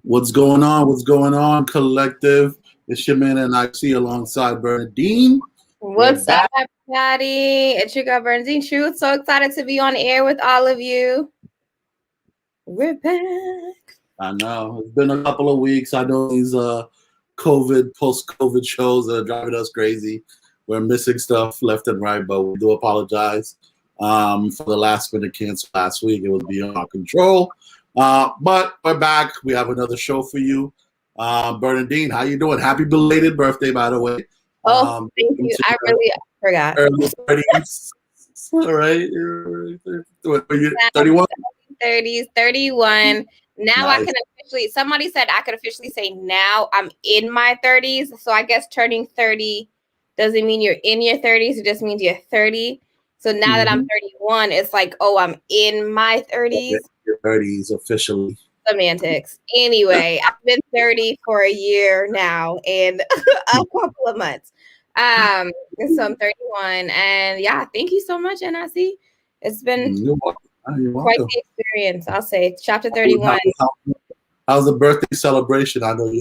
What's going on? What's going on, collective? It's your man and I see alongside Bernadine. What's up, everybody? It's your girl, Bernadine Truth. So excited to be on air with all of you. We're back. I know. It's been a couple of weeks. I know these post-COVID shows are driving us crazy. We're missing stuff left and right, but we do apologize for the last minute cancel last week. It was beyond our control. But we're back. We have another show for you. Bernadine, how you doing? Happy belated birthday, by the way. Oh, thank you. I really forgot. Early 30s. All right. 31? 30s, 31. Now Nice. I can officially, somebody said I could officially say now I'm in my 30s. So I guess turning 30 doesn't mean you're in your 30s. It just means you're 30. So now that I'm 31, it's like, oh, I'm in my 30s. Your 30s officially. Semantics. Anyway, I've been 30 for a year now and a couple of months. So I'm 31, and yeah, thank you so much, NIC. It's been quite the experience. I'll say chapter 31. How's the birthday celebration? I know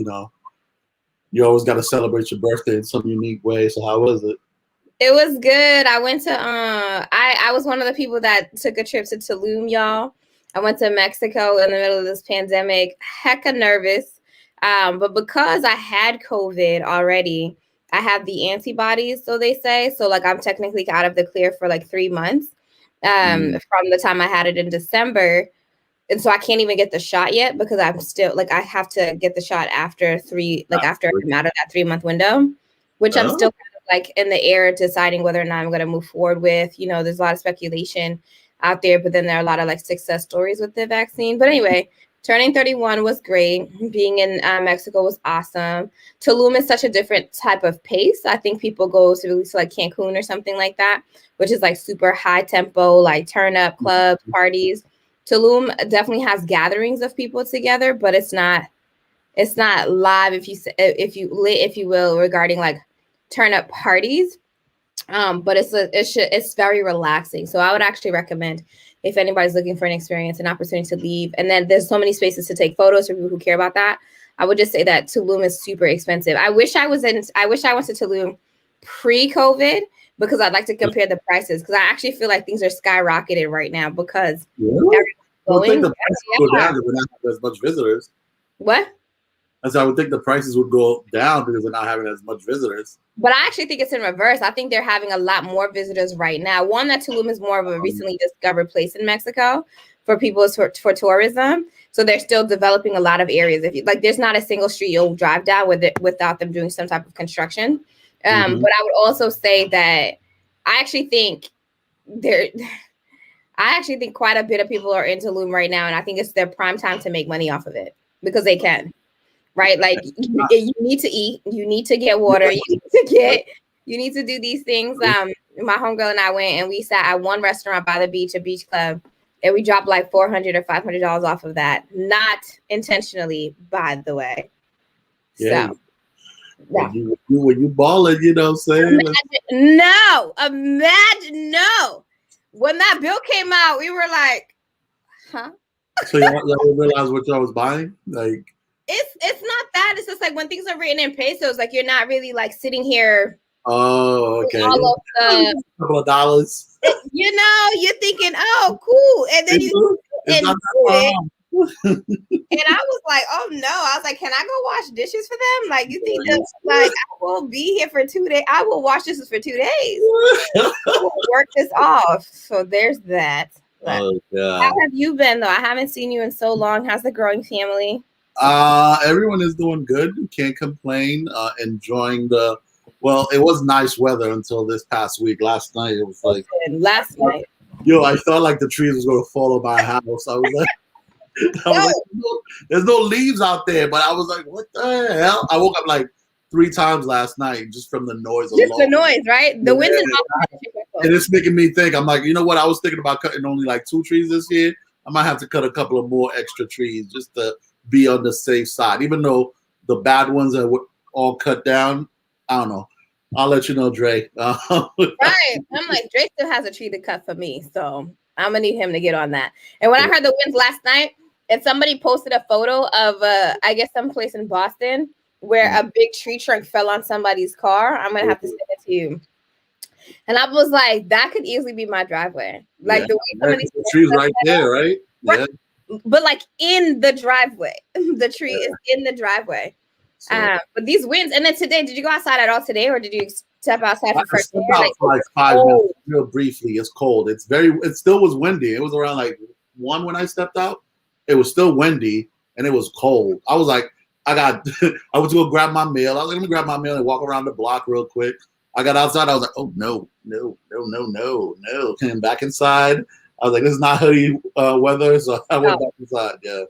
you always got to celebrate your birthday in some unique way. So how was it? It was good. I went to I was one of the people that took a trip to Tulum, y'all. I went to Mexico in the middle of this pandemic, hecka nervous. But because I had COVID already, I have the antibodies, so they say. So like I'm technically out of the clear for like 3 months from the time I had it in December. And so I can't even get the shot yet because I'm still like I have to get the shot after after I'm out of that 3-month window, which I'm still kind of like in the air deciding whether or not I'm going to move forward with. You know, there's a lot of speculation out there, but then there are a lot of like success stories with the vaccine. But anyway, turning 31 was great. Being in Mexico was awesome. Tulum is such a different type of pace. I think people go to like Cancun or something like that, which is like super high tempo, like turn up clubs, parties. Tulum definitely has gatherings of people together, but it's not live if you will regarding like turn up parties. But it's very relaxing. So I would actually recommend if anybody's looking for an experience, an opportunity to leave. And then there's so many spaces to take photos for people who care about that. I would just say that Tulum is super expensive. I wish I went to Tulum pre-COVID because I'd like to compare the prices because I actually feel like things are skyrocketed right now because everyone's going. I think the prices would go down because we're not having as much visitors. What? I would think the prices would go down because they're not having as much visitors. But I actually think it's in reverse. I think they're having a lot more visitors right now. One, that Tulum is more of a recently discovered place in Mexico for people for tourism. So they're still developing a lot of areas. If you like, there's not a single street you'll drive down without them doing some type of construction. But I would also say that I actually think quite a bit of people are in Tulum right now, and I think it's their prime time to make money off of it because they can. Right, like you need to eat, you need to get water, you need to do these things. My homegirl and I went and we sat at one restaurant by the beach, a beach club, and we dropped like $400 or $500 off of that, not intentionally, by the way. Yeah. So, yeah. When you balling, you know what I'm saying? Imagine no. When that bill came out, we were like, huh? So y'all realize what y'all was buying, like. It's not that. It's just like when things are written in pesos, like you're not really like sitting here. Oh, okay. All of a couple of dollars. You know, you're thinking, oh, cool, and then and I was like, oh no, I was like, can I go wash dishes for them? Like, you think that's like I will be here for 2 days? I will wash dishes for 2 days. We'll work this off. So there's that. Oh God. How have you been though? I haven't seen you in so long. How's the growing family? Everyone is doing good. Can't complain. Enjoying it was nice weather until this past week. Last night it was like night. Yo, I felt like the trees was gonna fall on my house. I was like, there's no leaves out there, but I was like, what the hell? I woke up like 3 times last night just from the noise alone. Just the noise, right? The wind is and it's making me think. I'm like, you know what? I was thinking about cutting only like 2 trees this year. I might have to cut a couple of more extra trees just to be on the safe side, even though the bad ones are all cut down. I don't know. I'll let you know, Dre. Right. I'm like, Dre still has a tree to cut for me, so I'm gonna need him to get on that. And when I heard the winds last night, And somebody posted a photo of I guess someplace in Boston where a big tree trunk fell on somebody's car. I'm gonna have to send it to you. And I was like, that could easily be my driveway. Like the way some of these the tree's right there, right? Yeah. But like in the driveway. The tree is in the driveway. So, but these winds, and then today, did you go outside at all today, or did you step outside for first air? Out for like 5 minutes, real briefly. It's cold. It still was windy. It was around like 1 when I stepped out. It was still windy and it was cold. I was like, I was going to grab my mail. I was going to grab my mail and walk around the block real quick. I got outside. I was like, oh, no. Came back inside. I was like, this is not hoodie weather. So I went back inside. Yeah.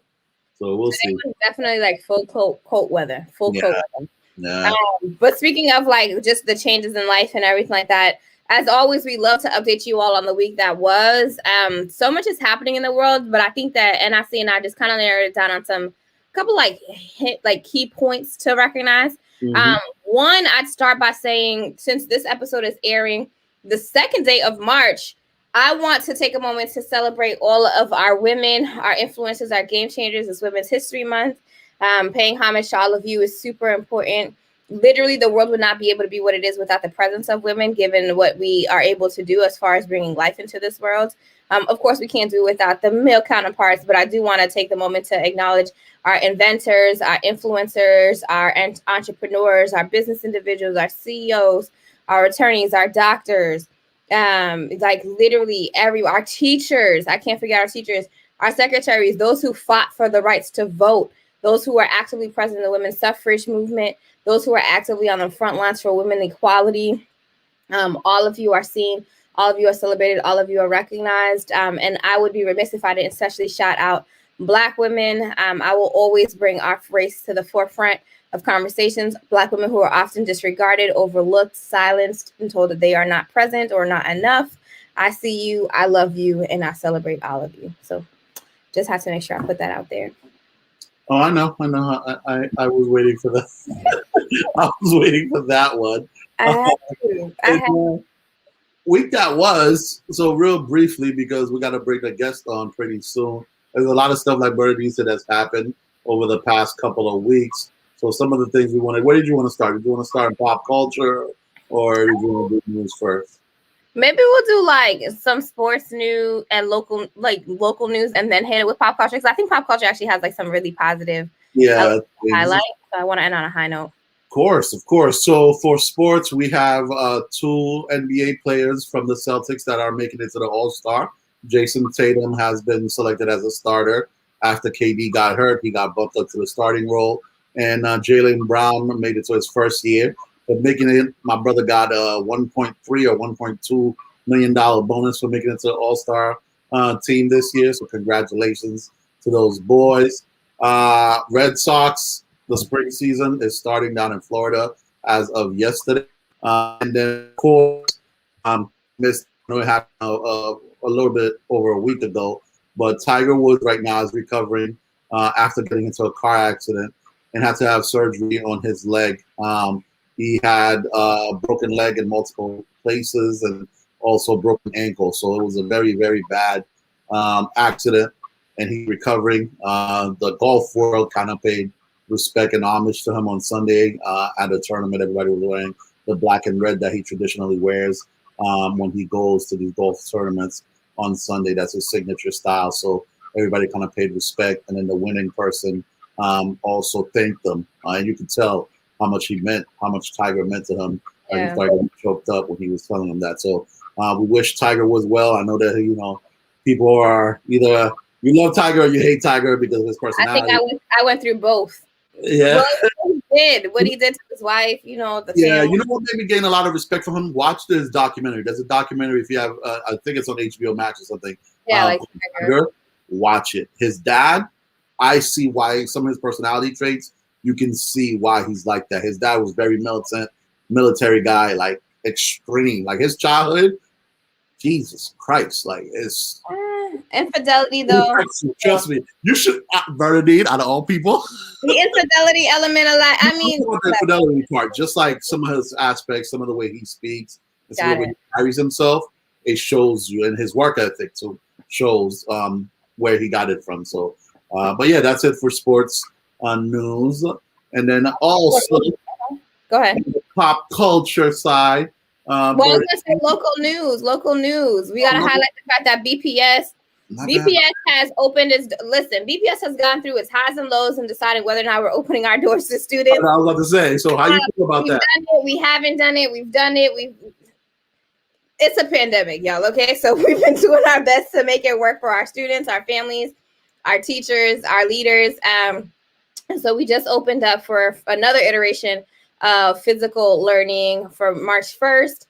So we'll see. Definitely like full coat weather. Full coat weather. Yeah. But speaking of like just the changes in life and everything like that, as always, we love to update you all on the week that was. So much is happening in the world, but I think that NIC and I just kind of narrowed it down on some couple like key points to recognize. One, I'd start by saying, since this episode is airing the 2nd day of March, I want to take a moment to celebrate all of our women, our influencers, our game changers. It's Women's History Month. Paying homage to all of you is super important. Literally, the world would not be able to be what it is without the presence of women, given what we are able to do as far as bringing life into this world. Of course, we can't do it without the male counterparts, but I do want to take the moment to acknowledge our inventors, our influencers, our entrepreneurs, our business individuals, our CEOs, our attorneys, our doctors, like literally our teachers. I can't forget our teachers, our secretaries, those who fought for the rights to vote, those who are actively present in the women's suffrage movement, those who are actively on the front lines for women equality. All of you are seen, all of you are celebrated, all of you are recognized. And I would be remiss if I didn't especially shout out Black women. I will always bring our race to the forefront of conversations. Black women who are often disregarded, overlooked, silenced, and told that they are not present or not enough. I see you, I love you, and I celebrate all of you. So just have to make sure I put that out there. Oh, I know. I was waiting for that. I was waiting for that one. Week that was, so real briefly, because we got to bring a guest on pretty soon. There's a lot of stuff, like Bernadine said, that's happened over the past couple of weeks. So some of the things we wanted, where did you want to start? Did you want to start in pop culture, or did you want to do news first? Maybe we'll do like some sports news and local news, and then hit it with pop culture. Because I think pop culture actually has like some really positive highlights. So I want to end on a high note. Of course. So for sports, we have 2 NBA players from the Celtics that are making it to the All-Star. Jason Tatum has been selected as a starter after KD got hurt. He got bumped up to the starting role. And Jaylen Brown made it to his first year. But making it, my brother got a $1.3 or $1.2 million bonus for making it to the All-Star team this year. So congratulations to those boys. Red Sox, the spring season is starting down in Florida as of yesterday. And then, of course, it happened a little bit over a week ago, but Tiger Woods right now is recovering after getting into a car accident and had to have surgery on his leg. He had a broken leg in multiple places and also broken ankle. So it was a very, very bad accident, and he's recovering. The golf world kind of paid respect and homage to him on Sunday at a tournament. Everybody was wearing the black and red that he traditionally wears when he goes to these golf tournaments on Sunday. That's his signature style. So everybody kind of paid respect. And then the winning person also thanked them. And you could tell how much Tiger meant to him. Yeah. He started getting choked up when he was telling him that. So we wish Tiger was well. I know that, people are either you love Tiger or you hate Tiger because of his personality. I think I went through both. Yeah. What he did to his wife, you know what made me gain a lot of respect from him? Watch this documentary. There's a documentary, if you have, I think it's on HBO Max or something. Yeah, watch it. His dad, I see why some of his personality traits, you can see why he's like that. His dad was very militant, military guy, like extreme. Like his childhood, Jesus Christ, like it's infidelity though. Trust me, you should Bernadine out of all people. The infidelity element a lot. I mean, the infidelity part, just like some of his aspects, some of the way he speaks, and some of the way he carries himself, it shows you, and his work ethic too shows where he got it from. So But yeah, that's it for sports news. And then also go ahead. the pop culture side. Well, I was gonna say local news. Local news. We gotta highlight the fact that BPS has opened its. Listen, BPS has gone through its highs and lows in deciding whether or not we're opening our doors to students. I was about to say. So how you feel about that? Done it, we haven't done it. We've done it. It's a pandemic, y'all. Okay, so we've been doing our best to make it work for our students, our families, our teachers, our leaders. And so we just opened up for another iteration of physical learning for March 1st,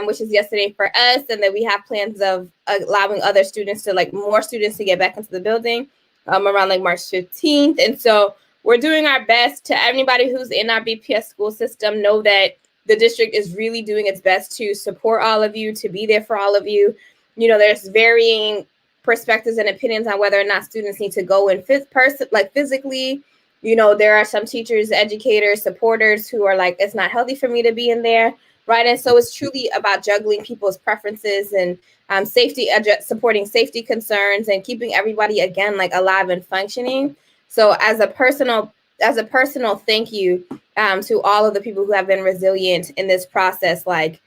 which is yesterday for us. And then we have plans of allowing other students to, like, more students to get back into the building around like March 15th. And so we're doing our best. To anybody who's in our BPS school system, know that the district is really doing its best to support all of you, to be there for all of you. You know, there's varying perspectives and opinions on whether or not students need to go in physically. You know, there are some teachers, educators, supporters who are like, it's not healthy for me to be in there, right? And so it's truly about juggling people's preferences and safety, supporting safety concerns and keeping everybody, again, like alive and functioning. So as a personal thank you to all of the people who have been resilient in this process, like,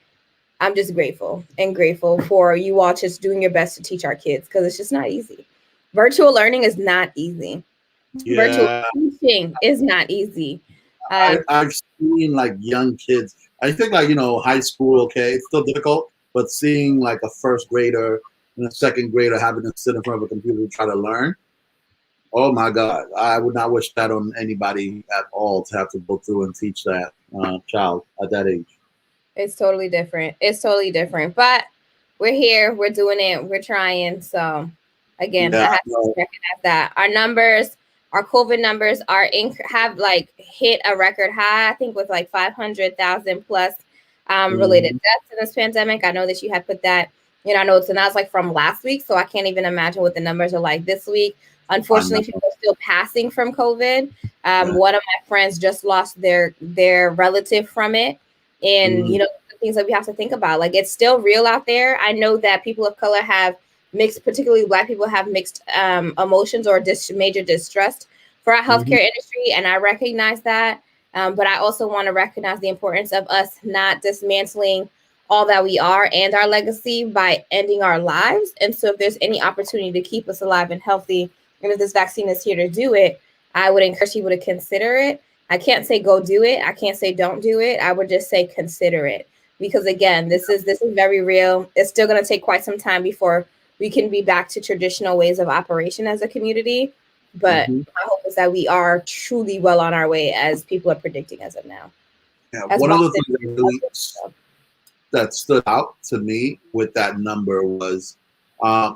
I'm just grateful for you all just doing your best to teach our kids, because it's just not easy. Virtual learning is not easy. Yeah. Virtual teaching is not easy. I've seen like young kids. I think like, high school, okay, it's still difficult, but seeing like a first grader and a second grader having to sit in front of a computer to try to learn. Oh my God, I would not wish that on anybody at all, to have to go through and teach that child at that age. It's totally different. But we're here, we're doing it, we're trying. So again, I have to recognize that our COVID numbers have like hit a record high, I think, with like 500,000 plus related deaths in this pandemic. I know that you had put that, I know it's like from last week, so I can't even imagine what the numbers are like this week. Unfortunately, people are still passing from COVID. One of my friends just lost their relative from it. And, the things that we have to think about, like, it's still real out there. I know that people of color have mixed, particularly Black people, have mixed emotions or major distrust for our healthcare industry. And I recognize that. But I also want to recognize the importance of us not dismantling all that we are and our legacy by ending our lives. And so if there's any opportunity to keep us alive and healthy, and if this vaccine is here to do it, I would encourage people to consider it. I can't say go do it. I can't say don't do it. I would just say consider it. Because again, this is very real. It's still going to take quite some time before we can be back to traditional ways of operation as a community. But my hope is that we are truly well on our way, as people are predicting as of now. Yeah, one of the things that stood out to me with that number was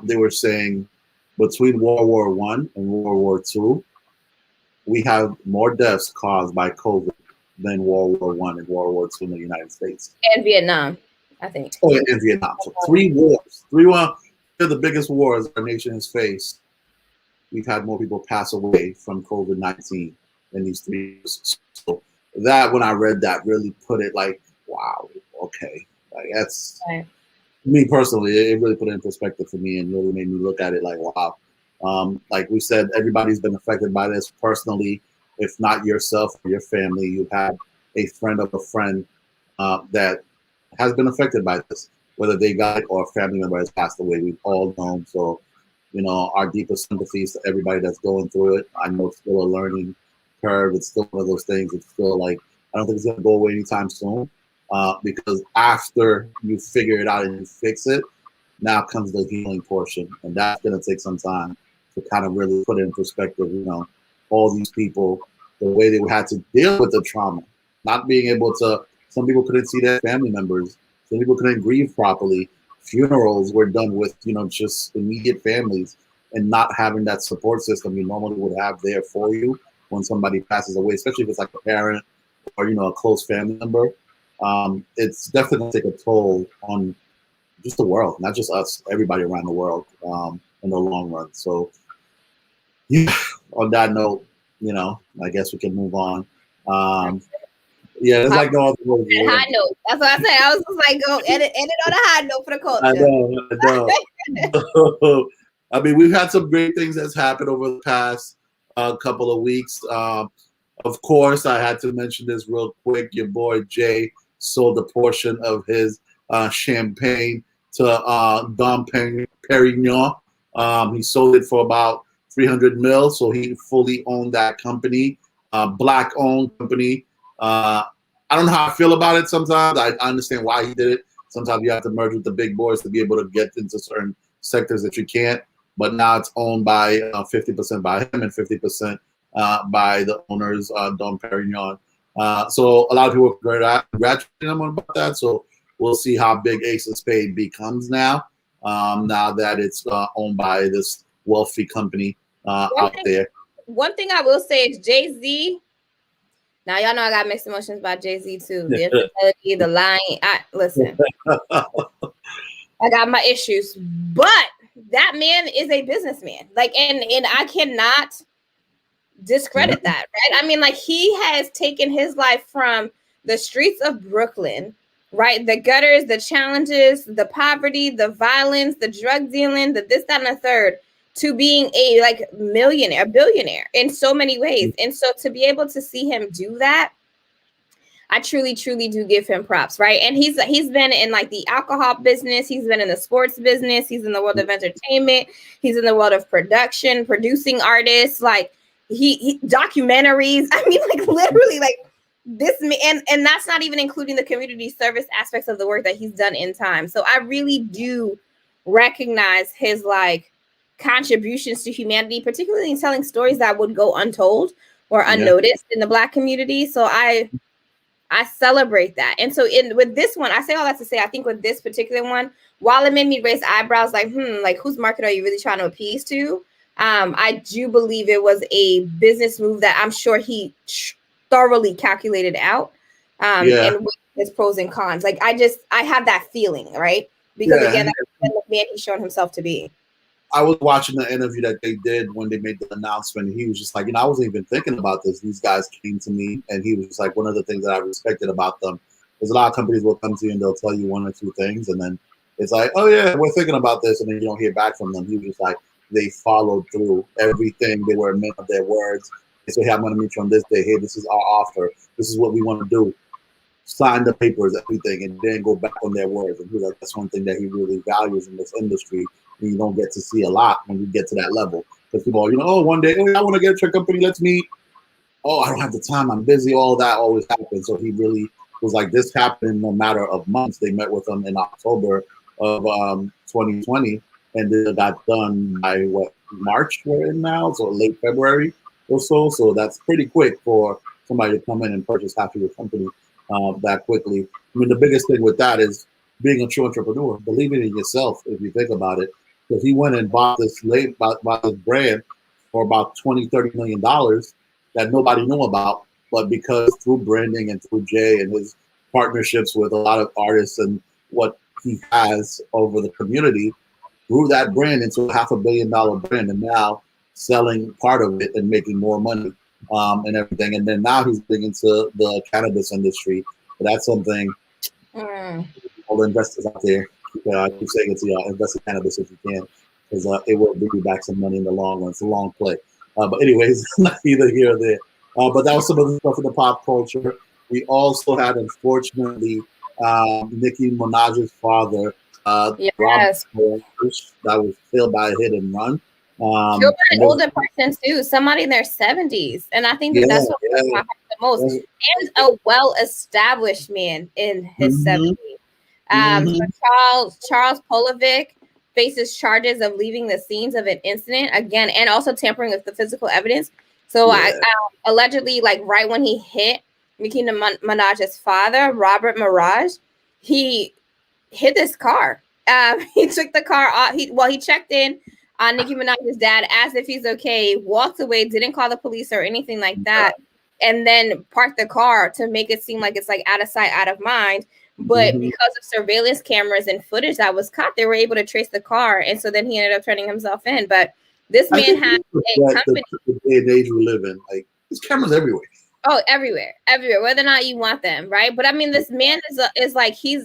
they were saying between World War I and World War II, we have more deaths caused by COVID than World War I and World War II in the United States. And Vietnam, I think. Oh, yeah, and Vietnam. So 3 wars. They're the biggest wars our nation has faced. We've had more people pass away from COVID-19 in these 3 years. So that, when I read that, really put it like, wow, okay. Like, that's, right. Me personally, it really put it in perspective for me and really made me look at it like, wow. Like we said, everybody's been affected by this personally. If not yourself or your family, you have a friend of a friend that has been affected by this, whether they got it or a family member has passed away. We've all known. So, our deepest sympathies to everybody that's going through it. I know it's still a learning curve. It's still one of those things. It's still like, I don't think it's going to go away anytime soon. Because after you figure it out and you fix it, now comes the healing portion. And that's going to take some time to kind of really put it in perspective, all these people, the way they had to deal with the trauma, not being able to, some people couldn't see their family members, some people couldn't grieve properly. Funerals were done with, just immediate families, and not having that support system you normally would have there for you when somebody passes away, especially if it's like a parent or, a close family member. It's definitely going to take a toll on just the world, not just us, everybody around the world in the long run. So, yeah, on that note, I guess we can move on. Yeah, it's like no other word. High note. That's what I said. I was just like, go edit on a high note for the culture. I know. I mean, we've had some great things that's happened over the past a couple of weeks. Of course, I had to mention this real quick. Your boy Jay sold a portion of his champagne to Dom Perignon. He sold it for about 300 mil, so he fully owned that company, black-owned company. I don't know how I feel about it sometimes. I understand why he did it. Sometimes you have to merge with the big boys to be able to get into certain sectors that you can't. But now it's owned by 50% by him and 50% by the owners, Dom Perignon. So a lot of people are congratulating him about that. So we'll see how big Ace of Spades becomes now that it's owned by this wealthy company out there. One thing I will say is Jay-Z. Now y'all know I got mixed emotions about Jay-Z too. The infidelity, the lying. Listen, I got my issues, but that man is a businessman. Like, and I cannot discredit that, right? I mean, like, he has taken his life from the streets of Brooklyn, right? The gutters, the challenges, the poverty, the violence, the drug dealing, the this, that, and the third, to being a billionaire in so many ways. And so to be able to see him do that, I truly do give him props, right? And he's been in like the alcohol business, he's been in the sports business, he's in the world of entertainment, he's in the world of production, producing artists, like he documentaries. I mean, like literally, like this man, and that's not even including the community service aspects of the work that he's done in time. So I really do recognize his like contributions to humanity, particularly in telling stories that would go untold or unnoticed in the Black community. So I celebrate that. And so with this one, I say all that to say, I think with this particular one, while it made me raise eyebrows, like, like whose market are you really trying to appease to? I do believe it was a business move that I'm sure he thoroughly calculated out. And with his pros and cons. Like I have that feeling, right? Because again, that's the man he's shown himself to be. I was watching the interview that they did when they made the announcement. And he was just like, I wasn't even thinking about this. These guys came to me, and he was like, one of the things that I respected about them is a lot of companies will come to you and they'll tell you one or two things, and then it's like, oh yeah, we're thinking about this, and then you don't hear back from them. He was just like, they followed through everything. They were a man of their words. They say, hey, I'm going to meet you on this day. Hey, this is our offer. This is what we want to do. Sign the papers, everything, and then go back on their words. And he's like, that's one thing that he really values in this industry. And you don't get to see a lot when you get to that level. Because people are, one day, I want to get your company, let's meet. Oh, I don't have the time, I'm busy. All that always happens. So he really was like, this happened in a matter of months. They met with him in October of 2020, and then it got done by March we're in now, so late February or so. So that's pretty quick for somebody to come in and purchase half of your company that quickly. I mean, the biggest thing with that is being a true entrepreneur, believing in yourself. If you think about it, because he went and bought this brand for about $20-30 million that nobody knew about, but because through branding and through Jay and his partnerships with a lot of artists and what he has over the community, grew that brand into a $500 million brand, and now selling part of it and making more money and everything. And then now he's getting into the cannabis industry. But that's something all the investors out there, I keep saying it to y'all, invest in cannabis if you can, because it will bring you back some money in the long run. It's a long play. But anyways, not either here or there. But that was some of the stuff in the pop culture. We also had, unfortunately, Nicki Minaj's father, Robert, that was killed by a hit and run. Killed by an older person too, somebody in their 70s, and I think that's what breaks my heart the most. And a well-established man in his 70s. So Charles Polovic faces charges of leaving the scenes of an incident again, and also tampering with the physical evidence. So allegedly, like right when he hit Nicki Minaj's father, Robert Mirage, he hit this car. He took the car off. He checked in on Nicki Minaj's dad, asked if he's okay, walked away, didn't call the police or anything like that, and then parked the car to make it seem like it's like out of sight, out of mind. But because of surveillance cameras and footage that was caught, they were able to trace the car, and so then he ended up turning himself in. But this man had a company. The day and age we live in, like there's cameras everywhere. Oh, everywhere, whether or not you want them, right? But I mean, this man is like he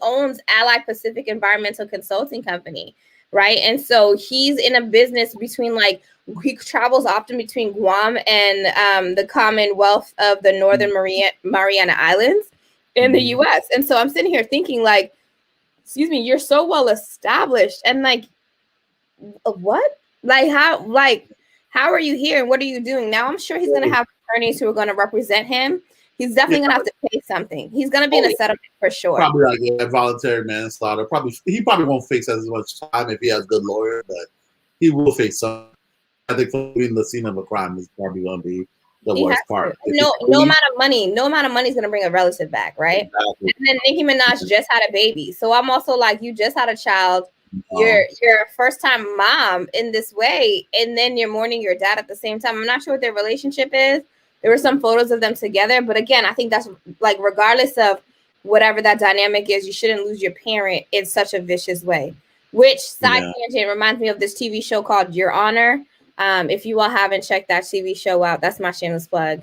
owns Ally Pacific Environmental Consulting Company, right? And so he's in a business between like he travels often between Guam and the Commonwealth of the Northern Mariana Islands in the U.S. And so I'm sitting here thinking, like, excuse me, you're so well established, and like, what? Like, how are you here, and what are you doing now? I'm sure he's gonna have attorneys who are gonna represent him. He's definitely gonna have to pay something. He's gonna be in a settlement for sure. Probably like voluntary manslaughter. He probably won't face as much time if he has a good lawyer, but he will face some. I think leaving the scene of a crime is probably going to be the worst part. No amount of money is going to bring a relative back, right? Exactly. And then Nicki Minaj just had a baby, so I'm also like, you just had a child. You're a first time mom in this way, and then you're mourning your dad at the same time. I'm not sure what their relationship is. There were some photos of them together, but again, I think that's like, regardless of whatever that dynamic is, you shouldn't lose your parent in such a vicious way. Which side tangent reminds me of this TV show called Your Honor. If you all haven't checked that TV show out, that's my shameless plug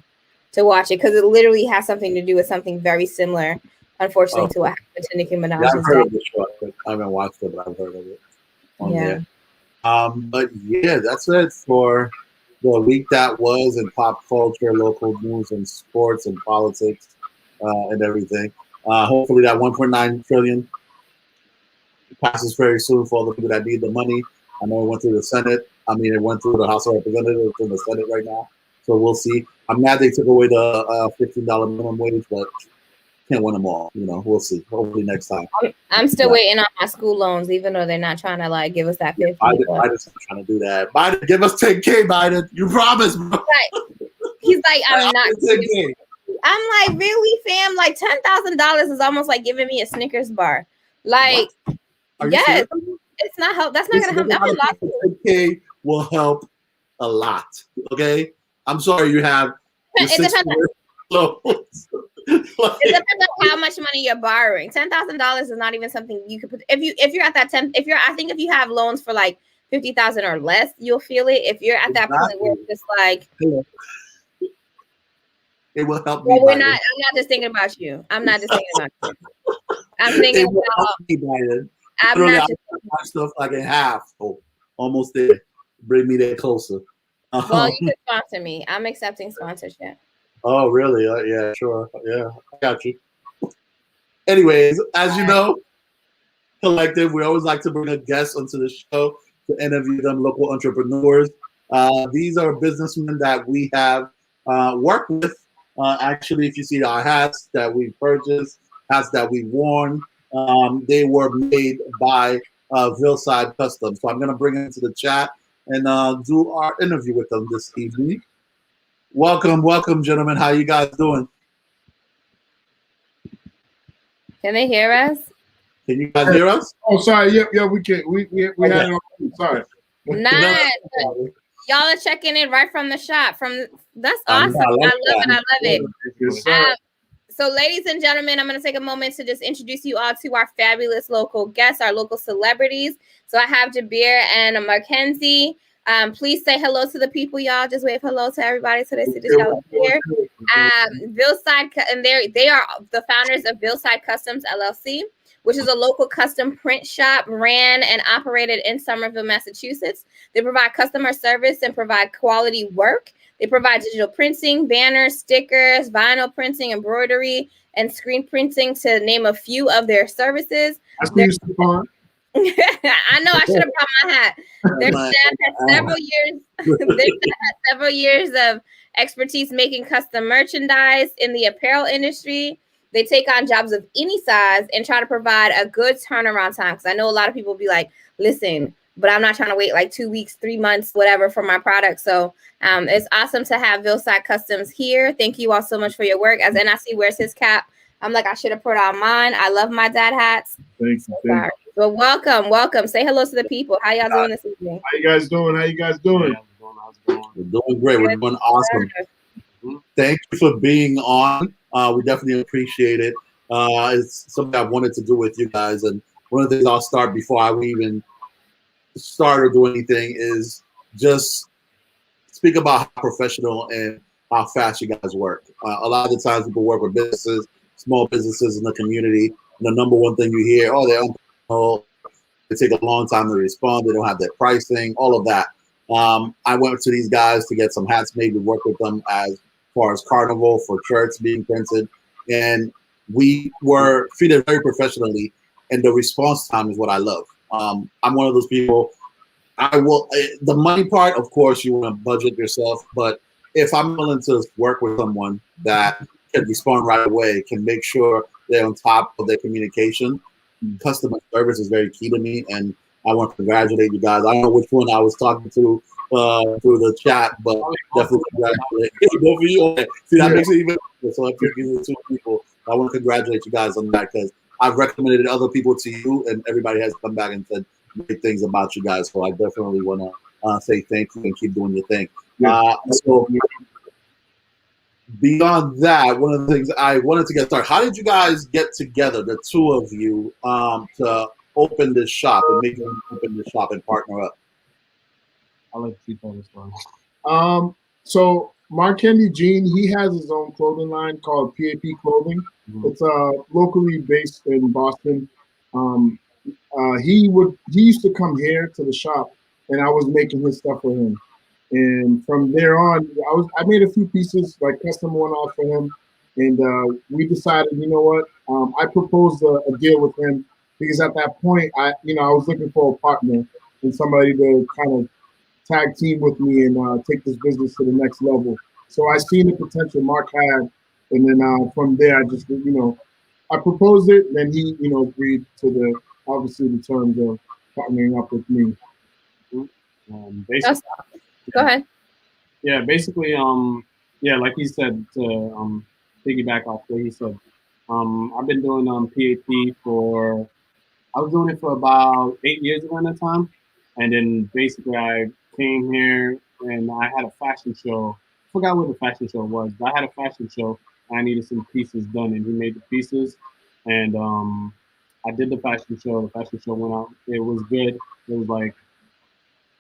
to watch it, because it literally has something to do with something very similar, unfortunately, to what happened to Nicki Minaj. I've heard of the show. I haven't watched it, but I've heard of it. There. But yeah, that's it for the week that was in pop culture, local news, and sports and politics and everything. Hopefully that 1.9 trillion passes very soon for all the people that need the money. I know it went through the Senate. I mean, it went through the House of Representatives. It's in the Senate right now. So we'll see. I'm mad they took away the $15 minimum wage, but can't win them all. You know, we'll see. Hopefully next time. I'm still waiting on my school loans, even though they're not trying to like give us that 50. Biden's not trying to do that. Biden, give us 10K, Biden. You promised, bro. He's like, I'm not. 10K. I'm like, really, fam? Like $10,000 is almost like giving me a Snickers bar. Like, yes, it's not help. That's not going to help. 10K will help a lot. Okay, I'm sorry you have. It depends on how much money you're borrowing. $10,000 is not even something you could put. If you're at that 10, I think if you have loans for like 50,000 or less, you'll feel it. If you're at that point where it's just like, it will help me. I'm not just thinking about you. I'm not just thinking about you. I'm thinking about. I'm not just my stuff like in half. Oh, almost there. Bring me there closer. Well, you can sponsor me. I'm accepting sponsorship. Oh, really? Yeah, sure. Yeah, I got you. Anyways, as you know, Collective, we always like to bring a guest onto the show to interview them, local entrepreneurs. These are businessmen that we have worked with. Actually, if you see our hats that we purchased, hats that we worn, they were made by Villeside Customs. So I'm going to bring them into the chat and do our interview with them this evening. Welcome, gentlemen. How you guys doing? Can they hear us? Can you guys hear us? Oh, sorry. Yeah, we can. We had it on. Sorry. Nice. Y'all are checking in right from the shop. That's awesome. I love it. So, ladies and gentlemen, I'm going to take a moment to just introduce you all to our fabulous local guests, our local celebrities. So I have Jabir and Mackenzie. Please say hello to the people, y'all. Just wave hello to everybody so they see this y'all here. Villeside, and they are the founders of Villeside Customs LLC, which is a local custom print shop ran and operated in Somerville, Massachusetts. They provide customer service and provide quality work. They provide digital printing, banners, stickers, vinyl printing, embroidery, and screen printing, to name a few of their services. I know I should have brought my hat. Their staff has several years of expertise making custom merchandise in the apparel industry. They take on jobs of any size and try to provide a good turnaround time. Because I know a lot of people be like, listen, but I'm not trying to wait like 2 weeks, 3 months, whatever for my product. So it's awesome to have Villeside Customs here. Thank you all so much for your work. As NIC wears his cap, I'm like, I should have put on mine. I love my dad hats. Thanks. Well, welcome. Say hello to the people. How y'all doing this evening? How you guys doing? We're doing great. We're doing awesome. Thank you for being on. We definitely appreciate it. It's something I've wanted to do with you guys. And one of the things I'll start before I even start or do anything is just speak about how professional and how fast you guys work. A lot of the times people work with businesses, small businesses in the community. And the number one thing you hear, they're unprofessional. They take a long time to respond. They don't have their pricing, all of that. I went to these guys to get some hats made. We worked with them as far as carnival for shirts being printed, and we were treated very professionally. And the response time is what I love. I'm one of those people. I will the money part, of course, you want to budget yourself, but if I'm willing to work with someone that can respond right away, can make sure they're on top of their communication, customer service is very key to me, and I want to congratulate you guys. I don't know which one I was talking to through the chat, but definitely congratulate both of you. Okay. See, that makes it even better. So I'm picking the two people. I want to congratulate you guys on that because I've recommended other people to you, and everybody has come back and said great things about you guys. So I definitely want to say thank you and keep doing your thing. So beyond that, one of the things I wanted to get started, how did you guys get together, the two of you, to open this shop and make them open this shop and partner up? I'll let you tell this one. So Mark Candy Jean, he has his own clothing line called PAP Clothing. Mm-hmm. It's locally based in Boston. He used to come here to the shop, and I was making his stuff for him. And from there on, I made a few pieces, like custom one-off for him. And we decided, you know what? I proposed a deal with him because at that point, I was looking for a partner and somebody to kind of tag team with me and take this business to the next level. So I seen the potential Mark had, and then from there, I just, I proposed it, and then he, agreed to obviously the terms of partnering up with me. Basically, go ahead. Yeah, basically, like he said, to piggyback off what he said, I've been doing PAP I was doing it for about 8 years ago at that time, and then basically I came here and I had a fashion show. I forgot what the fashion show was, but I had a fashion show. And I needed some pieces done, and he made the pieces, and I did the fashion show. The fashion show went out. It was good. It was like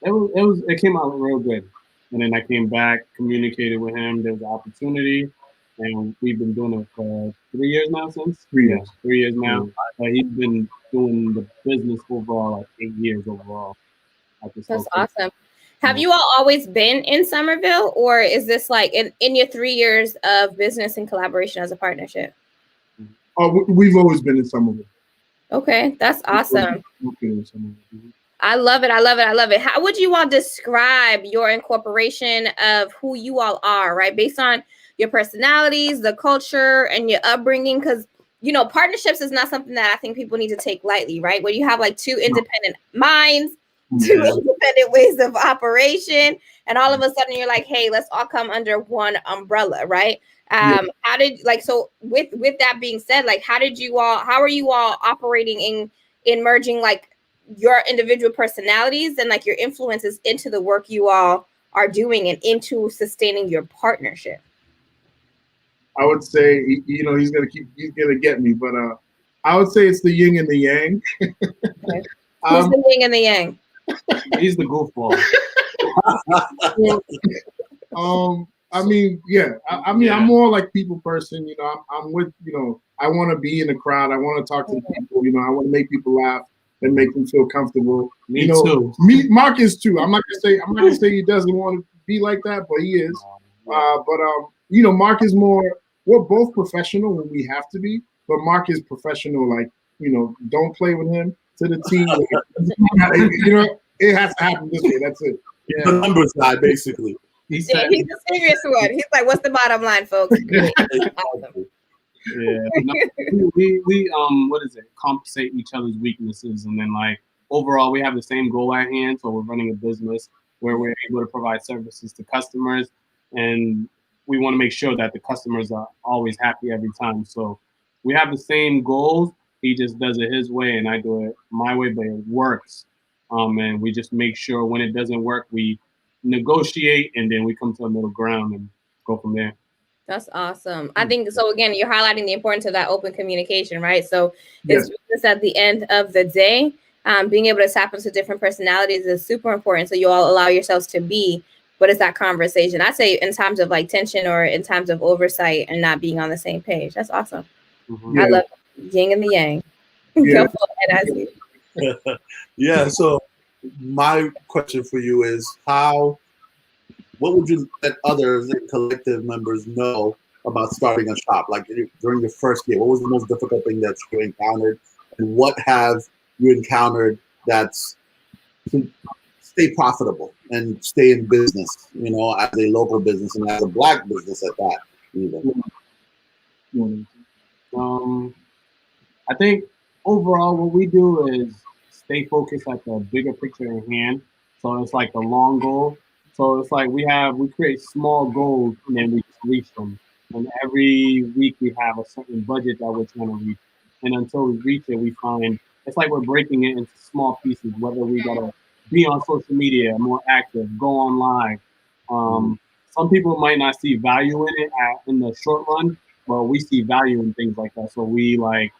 it came out real good. And then I came back, communicated with him. There was an opportunity, and we've been doing it for 3 years now. Since 3 years, 3 years now. He's been doing the business overall like 8 years overall. That's awesome. Have you all always been in Somerville, or is this like in your 3 years of business and collaboration as a partnership? Oh, we've always been in Somerville. Okay, that's awesome. I love it. I love it. I love it. How would you all describe your incorporation of who you all are, right? Based on your personalities, the culture, and your upbringing? Because, partnerships is not something that I think people need to take lightly, right? Where you have like two independent minds, two independent ways of operation, and all of a sudden you're like, hey, let's all come under one umbrella, right? How did with that being said, like how are you all operating in merging like your individual personalities and like your influences into the work you all are doing and into sustaining your partnership? I would say, he's gonna get me, but I would say it's the yin and the yang. Okay. Who's the yin and the yang? He's the goofball. I'm more like people person. I'm with. I want to be in the crowd. I want to talk to the people. I want to make people laugh and make them feel comfortable. Me too. Mark is too. I'm not gonna say he doesn't want to be like that, but he is. Mark is more. We're both professional when we have to be, but Mark is professional. Like don't play with him to the team. It has to happen this way. That's it. Yeah. The numbers guy, basically. He's the serious one. He's like, what's the bottom line, folks? Awesome. Yeah. We compensate each other's weaknesses, and then like overall we have the same goal at hand. So we're running a business where we're able to provide services to customers, and we want to make sure that the customers are always happy every time. So we have the same goals. He just does it his way, and I do it my way, but it works. And we just make sure when it doesn't work, we negotiate, and then we come to a middle ground and go from there. That's awesome. I think so. Again, you're highlighting the importance of that open communication, right? So it's just at the end of the day, being able to tap into different personalities is super important. So you all allow yourselves to be. What is that conversation? I say in times of like tension or in times of oversight and not being on the same page. That's awesome. I love yin and the yang. Yeah. Go for it, Yeah. So my question for you is what would you let others and collective members know about starting a shop? Like during your first year, what was the most difficult thing that you encountered, and what have you encountered that's to stay profitable and stay in business, as a local business and as a Black business at that, even? I think overall what we do is stay focused at the bigger picture in hand. So it's like the long goal. So it's like we create small goals and then we just reach them. And every week we have a certain budget that we're trying to reach. And until we reach it, we find it's like we're breaking it into small pieces, whether we gotta be on social media, more active, go on live. Some people might not see value in it in the short run, but we see value in things like that. So we like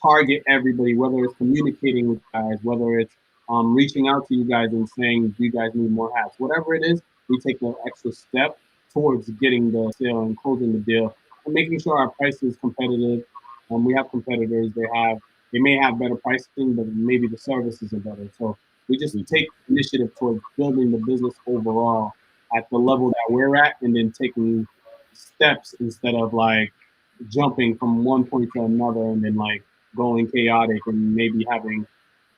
target everybody, whether it's communicating with you guys, whether it's reaching out to you guys and saying, do you guys need more hats? Whatever it is, we take the extra step towards getting the sale and closing the deal and making sure our price is competitive. We have competitors, they may have better pricing, but maybe the services are better. So we just take initiative towards building the business overall at the level that we're at, and then taking steps instead of like jumping from one point to another and then like going chaotic and maybe having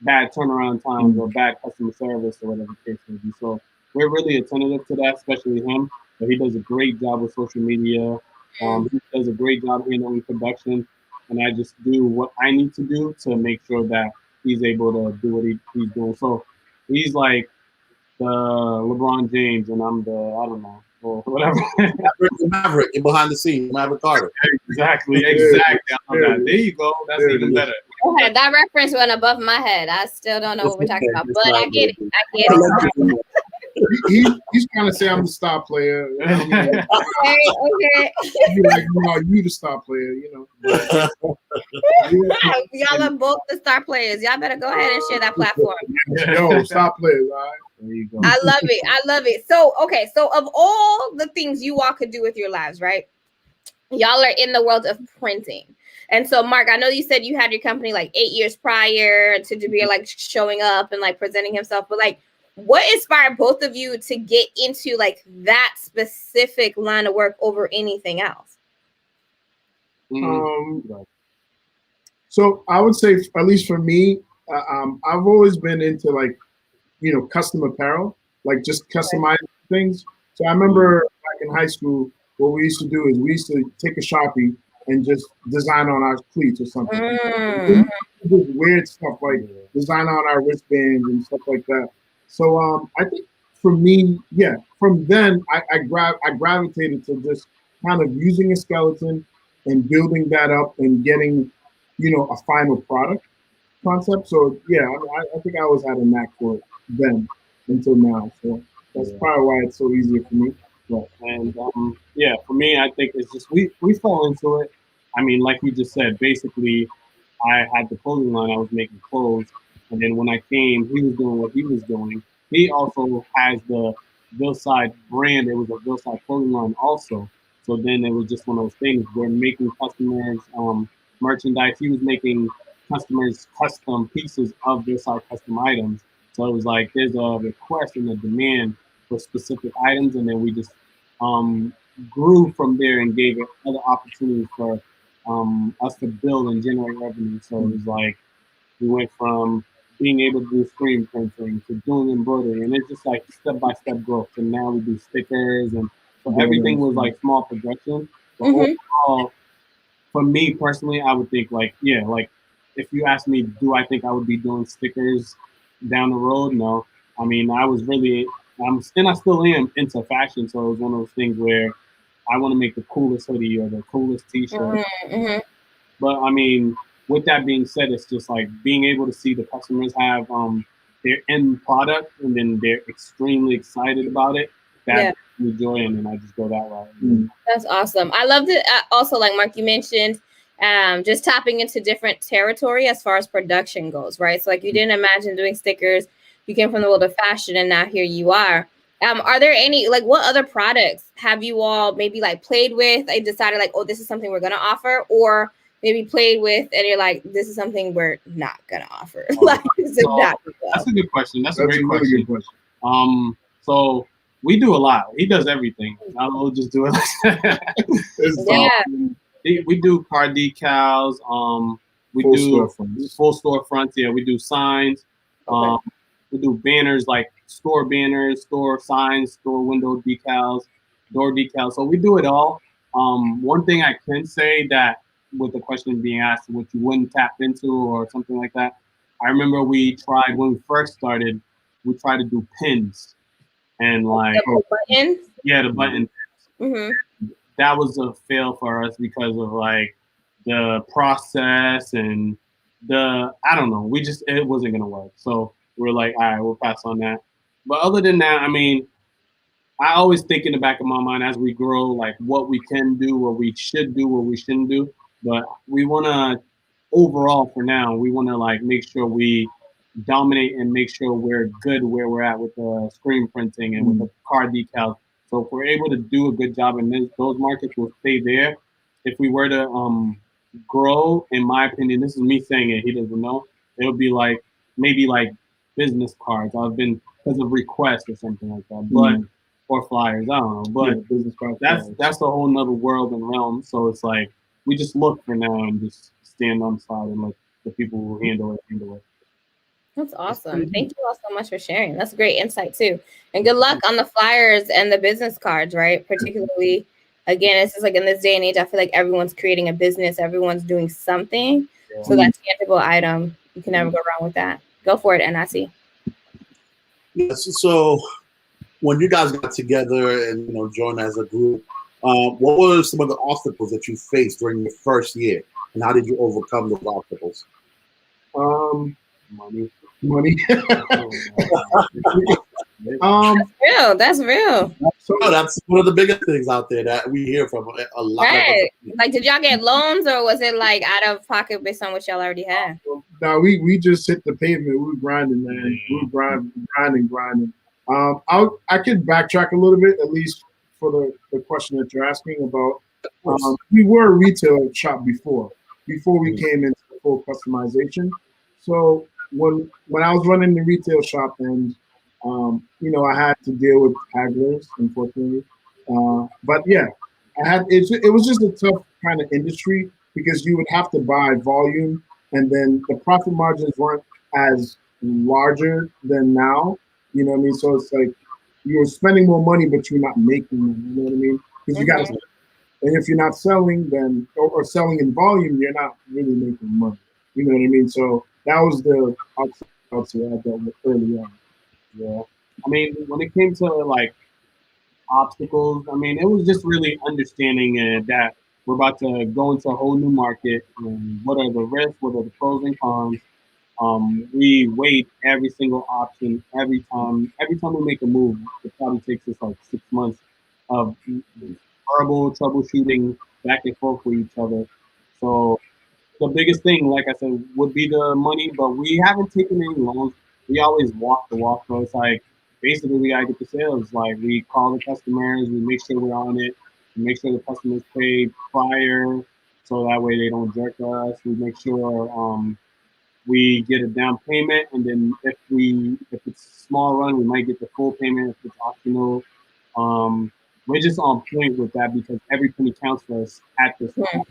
bad turnaround times or bad customer service or whatever the case may be. So we're really attentive to that, especially him. But he does a great job with social media. He does a great job handling production, and I just do what I need to do to make sure that he's able to do what he's doing. So he's like the LeBron James, and I'm the I don't know or whatever. Maverick, you're behind the scenes, Maverick Carter. Exactly. There you go. That's even better. Okay, that reference went above my head. I still don't know what we're talking about, but I get it. He's trying to say I'm the star player. Okay. Like, no, you the star player, Y'all are both the star players. Y'all better go ahead and share that platform. Yo, star players, all right? There you go. I love it. So, okay. So of all the things you all could do with your lives, right? Y'all are in the world of printing. And so, Mark, I know you said you had your company like 8 years prior to Javier like showing up and like presenting himself, but like, what inspired both of you to get into like that specific line of work over anything else? So I would say, at least for me, I've always been into like, custom apparel, like just customizing things. So I remember back in high school, what we used to do is we used to take a Sharpie and just design on our cleats or something. Just weird stuff like design on our wristbands and stuff like that. So I think for me, from then I gravitated to just kind of using a skeleton and building that up and getting, a final product concept. So I think I always had a knack for it then until now. So that's probably why it's so easy for me. And for me, I think it's just we fall into it. I mean, like you just said, basically, I had the clothing line. I was making clothes, and then when I came, he was doing what he was doing. He also has the Villeside brand. It was a Villeside clothing line also. So then it was just one of those things. We're making customers merchandise. He was making customers custom pieces of Villeside custom items. So it was like there's a request and a demand for specific items, and then we just grew from there and gave it other opportunities for us to build and generate revenue. So it was like we went from being able to do screen printing to doing embroidery, and it's just like step-by-step growth. And now we do stickers, and so everything was like small progression. But overall, for me personally, I would think like if you ask me, do I think I would be doing stickers down the road? No. I mean, I still am into fashion, so it was one of those things where I want to make the coolest hoodie or the coolest T-shirt. But I mean, with that being said, it's just like being able to see the customers have their end product and then they're extremely excited about it. That brings me joy, and then I just go that route. That's awesome. I loved it. Also, like Mark, you mentioned, just tapping into different territory as far as production goes, right? So like you didn't imagine doing stickers. You came from the world of fashion, and now here you are. Are there any, like, what other products have you all maybe like played with and decided like, oh, this is something we're going to offer? Or maybe played with and you're like, this is something we're not gonna offer? Like, this is not gonna That's a good question. That's a great really question. good question. So we do a lot. He does everything. I will just do it. Yeah. We do car decals. We Full do storefronts. full storefronts. Yeah, we do signs. Okay. We do banners, like store banners, store signs, store window decals, door decals. So we do it all. One thing I can say that with the question being asked, what you wouldn't tap into or something like that. I remember we tried when we first started. We tried to do pins, and like The button. yeah, the button. Mm-hmm. That was a fail for us because of like the process and I don't know. It wasn't gonna work. So we're like, all right, we'll pass on that. But other than that, I mean, I always think in the back of my mind as we grow, like what we can do, what we should do, what we shouldn't do. But we wanna overall for now, we wanna like make sure we dominate and make sure we're good where we're at with the screen printing and with the car decals. So if we're able to do a good job in those markets, will stay there. If we were to grow, in my opinion, this is me saying it, he doesn't know, it would be like maybe like business cards. I've been because of requests or something like that. But or flyers, I don't know. But business cards. that's a whole nother world and realm. So it's like we just look for now and just stand on the side and let the people who handle it. That's awesome. Thank you all so much for sharing. That's great insight too. And good luck on the flyers and the business cards, right? Particularly, again, it's just like in this day and age, I feel like everyone's creating a business, everyone's doing something. Yeah. So that tangible item, you can never go wrong with that. Go for it, NIC. Yes. So when you guys got together and joined as a group, what were some of the obstacles that you faced during your first year, and how did you overcome those obstacles? Money. That's real. That's one of the biggest things out there that we hear from a lot. Right. Like, did y'all get loans, or was it like out of pocket based on what y'all already had? No, we just hit the pavement. We were grinding, man. We were grinding. I could backtrack a little bit, at least for the question that you're asking about. We were a retail shop before we came into full customization. So when I was running the retail shop, and I had to deal with hagglers, unfortunately. But yeah, it was just a tough kind of industry because you would have to buy volume, and then the profit margins weren't as larger than now. You know what I mean? So it's like you're spending more money, but you're not making money. You know what I mean? Because you got to. And if you're not selling, then or selling in volume, you're not really making money. You know what I mean? So that was the obstacle I dealt with early on. Yeah. I mean, when it came to like obstacles, I mean, it was just really understanding that we're about to go into a whole new market. And what are the risks? What are the pros and cons? We weigh every single option every time. Every time we make a move, it probably takes us like 6 months of horrible troubleshooting back and forth with each other. So the biggest thing, like I said, would be the money, but we haven't taken any loans. We always walk the walk. So it's like basically we gotta get the sales. Like we call the customers, we make sure we're on it, we make sure the customers pay prior, so that way they don't jerk us. We make sure we get a down payment, and then if it's a small run, we might get the full payment if it's optional. We're just on point with that because every penny counts for us at this time.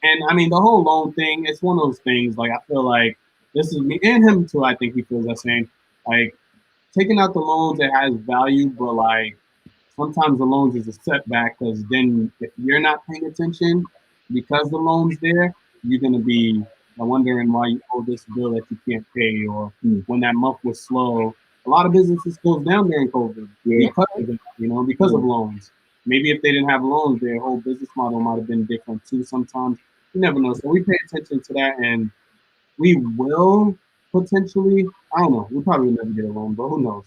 And I mean, the whole loan thing, it's one of those things, like, I feel like this is me and him too. I think he feels that same, like taking out the loans, it has value, but like sometimes the loans is a setback because then if you're not paying attention because the loan's there, you're going to be wondering why you owe this bill that you can't pay, or when that month was slow. A lot of businesses closed down during COVID because of it, because of loans. Maybe if they didn't have loans, their whole business model might have been different too. Sometimes you never know. So we pay attention to that, and we will potentially. I don't know. We probably will never get a loan, but who knows?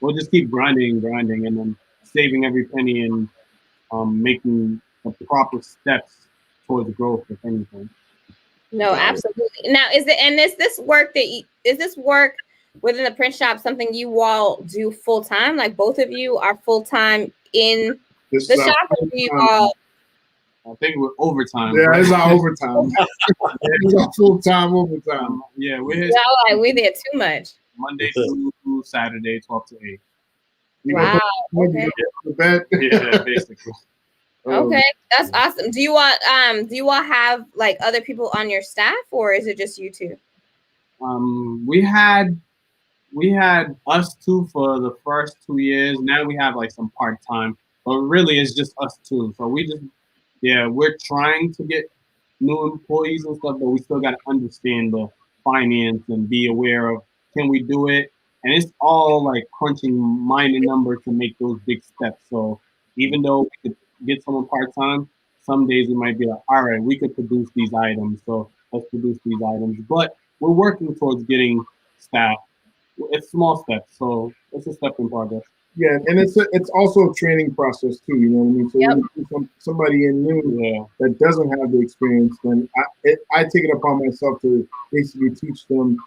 We'll just keep grinding, and then saving every penny and making the proper steps towards growth, if anything. No, absolutely. Now, is this work within the print shop something you all do full time? Like both of you are full time in the shop, or do you all? I think we're overtime. Yeah, it's our overtime. It's our full-time overtime. Yeah, we're here Like we're there too much. Monday through Saturday, 12 to 8. Wow. Okay. Yeah, basically. Okay, that's awesome. Do you all have like other people on your staff, or is it just you two? We had us two for the first 2 years. Now we have like some part time, but really it's just us two. So we're trying to get new employees and stuff, but we still got to understand the finance and be aware of, can we do it? And it's all like crunching minor numbers to make those big steps. So even though we could get someone part time, some days we might be like, all right, we could produce these items, so let's produce these items. But we're working towards getting staff. It's small steps, so it's a step in progress. Yeah, and it's also a training process too. You know what I mean? So Yep. when you see somebody in new that doesn't have the experience, then I take it upon myself to basically teach them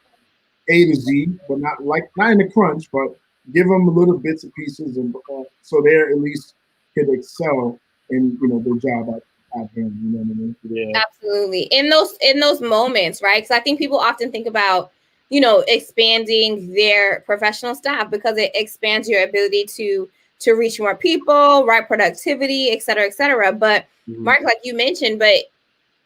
A to Z, but not in a crunch, but give them little bits and pieces, and so they at least could excel in their job at hand. You know what I mean? Yeah. Absolutely. In those moments, right? Because I think people often think about expanding their professional staff because it expands your ability to reach more people, right? Productivity, et cetera, et cetera. But Mark, like you mentioned, but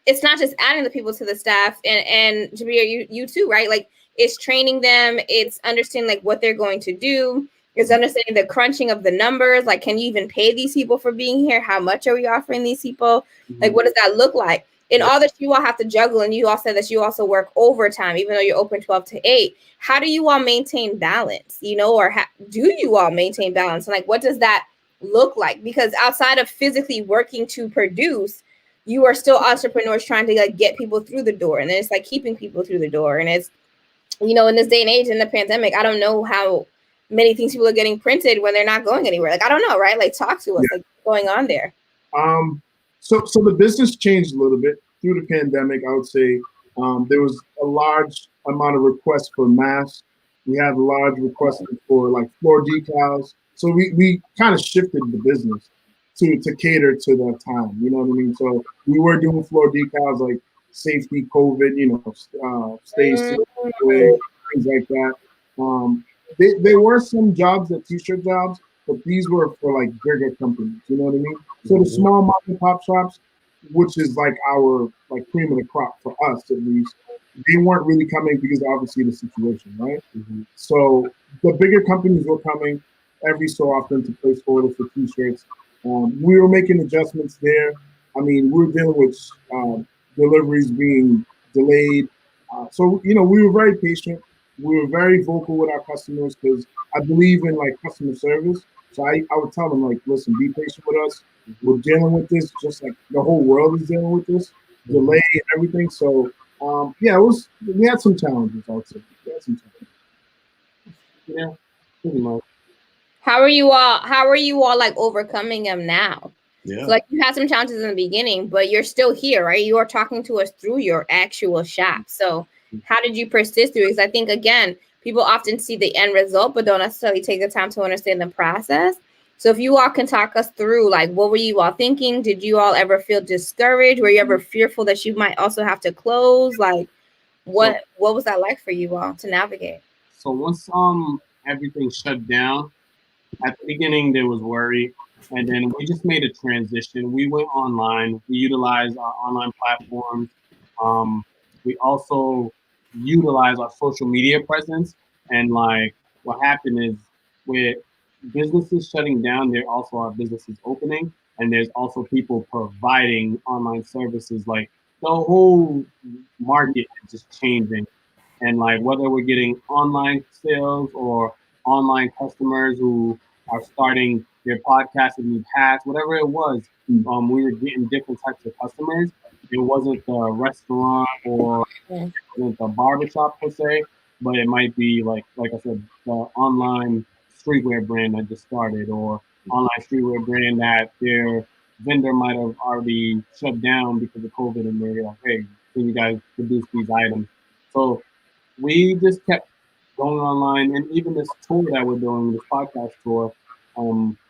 it's not just adding the people to the staff, and Jabir, you too, right? Like it's training them, it's understanding like what they're going to do, it's understanding the crunching of the numbers. Like, can you even pay these people for being here? How much are we offering these people? Like, what does that look like? And all that you all have to juggle, and you all said that you also work overtime, even though you're open 12 to 8. How do you all maintain balance, or do you all maintain balance? And like, what does that look like? Because outside of physically working to produce, you are still entrepreneurs trying to like get people through the door. And then it's like keeping people through the door. And it's, in this day and age, in the pandemic, I don't know how many things people are getting printed when they're not going anywhere. Like, I don't know, right? Like, talk to us, like what's going on there. So the business changed a little bit through the pandemic. I would say there was a large amount of requests for masks. We had a large request for like floor decals. So we kind of shifted the business to cater to that time. You know what I mean? So we were doing floor decals like safety, COVID, stay safe, things like that. There were some jobs, that t-shirt jobs, but these were for like bigger companies. You know what I mean? So the small mom and pop shops, which is like our like cream of the crop for us at least, they weren't really coming because obviously the situation, right? So the bigger companies were coming every so often to place orders for t-shirts. We were making adjustments there. I mean, we were dealing with deliveries being delayed. So we were very patient. We were very vocal with our customers because I believe in like customer service. So I would tell them like, listen, be patient with us. We're dealing with this just like the whole world is dealing with this delay and everything. So we had some challenges, I would say. We had some challenges. Yeah, pretty much. How are you all like overcoming them now? Yeah. So like you had some challenges in the beginning, but you're still here, right? You are talking to us through your actual shop. So how did you persist through it? Because I think, again, people often see the end result, but don't necessarily take the time to understand the process. So if you all can talk us through, like, what were you all thinking? Did you all ever feel discouraged? Were you ever fearful that you might also have to close? Like, what was that like for you all to navigate? So once everything shut down, at the beginning there was worry, and then we just made a transition. We went online. We utilized our online platforms. We also utilize our social media presence. And like what happened is with businesses shutting down, there also are businesses opening, and there's also people providing online services. Like the whole market is just changing. And like whether we're getting online sales or online customers who are starting their podcast in the past, whatever it was, we were getting different types of customers. It wasn't the restaurant or it wasn't the barbershop per se, but it might be like I said, the online streetwear brand that just started, or online streetwear brand that their vendor might have already shut down because of COVID, and they're like, hey, can you guys produce these items? So we just kept going online, and even this tour that we're doing, this podcast tour,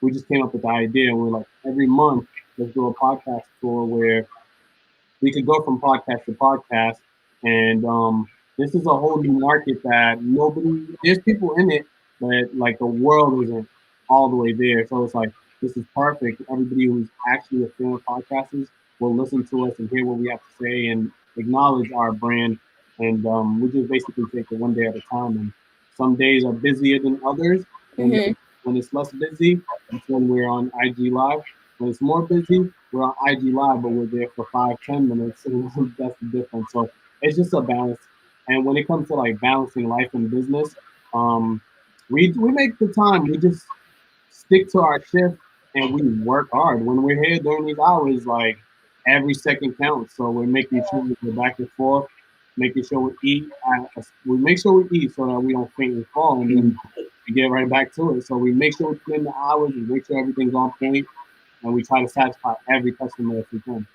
we just came up with the idea, and we're like, every month let's do a podcast tour where we could go from podcast to podcast, and this is a whole new market that nobody. There's people in it, but like the world isn't all the way there. So it's like this is perfect. Everybody who's actually a fan of podcasters will listen to us and hear what we have to say and acknowledge our brand. And we just basically take it one day at a time. And some days are busier than others. And Mm-hmm. when it's less busy, that's when we're on IG Live. When it's more busy, we're on IG Live, but we're there for 5-10 minutes. And that's the difference. So it's just a balance. And when it comes to like balancing life and business, we make the time. We just stick to our shift and we work hard. When we're here during these hours, like every second counts. So we're making sure we go back and forth, making sure we eat. We make sure we eat so that we don't faint and fall, and then we get right back to it. So we make sure we put in the hours, we make sure everything's on point, and we try to satisfy every customer if we can.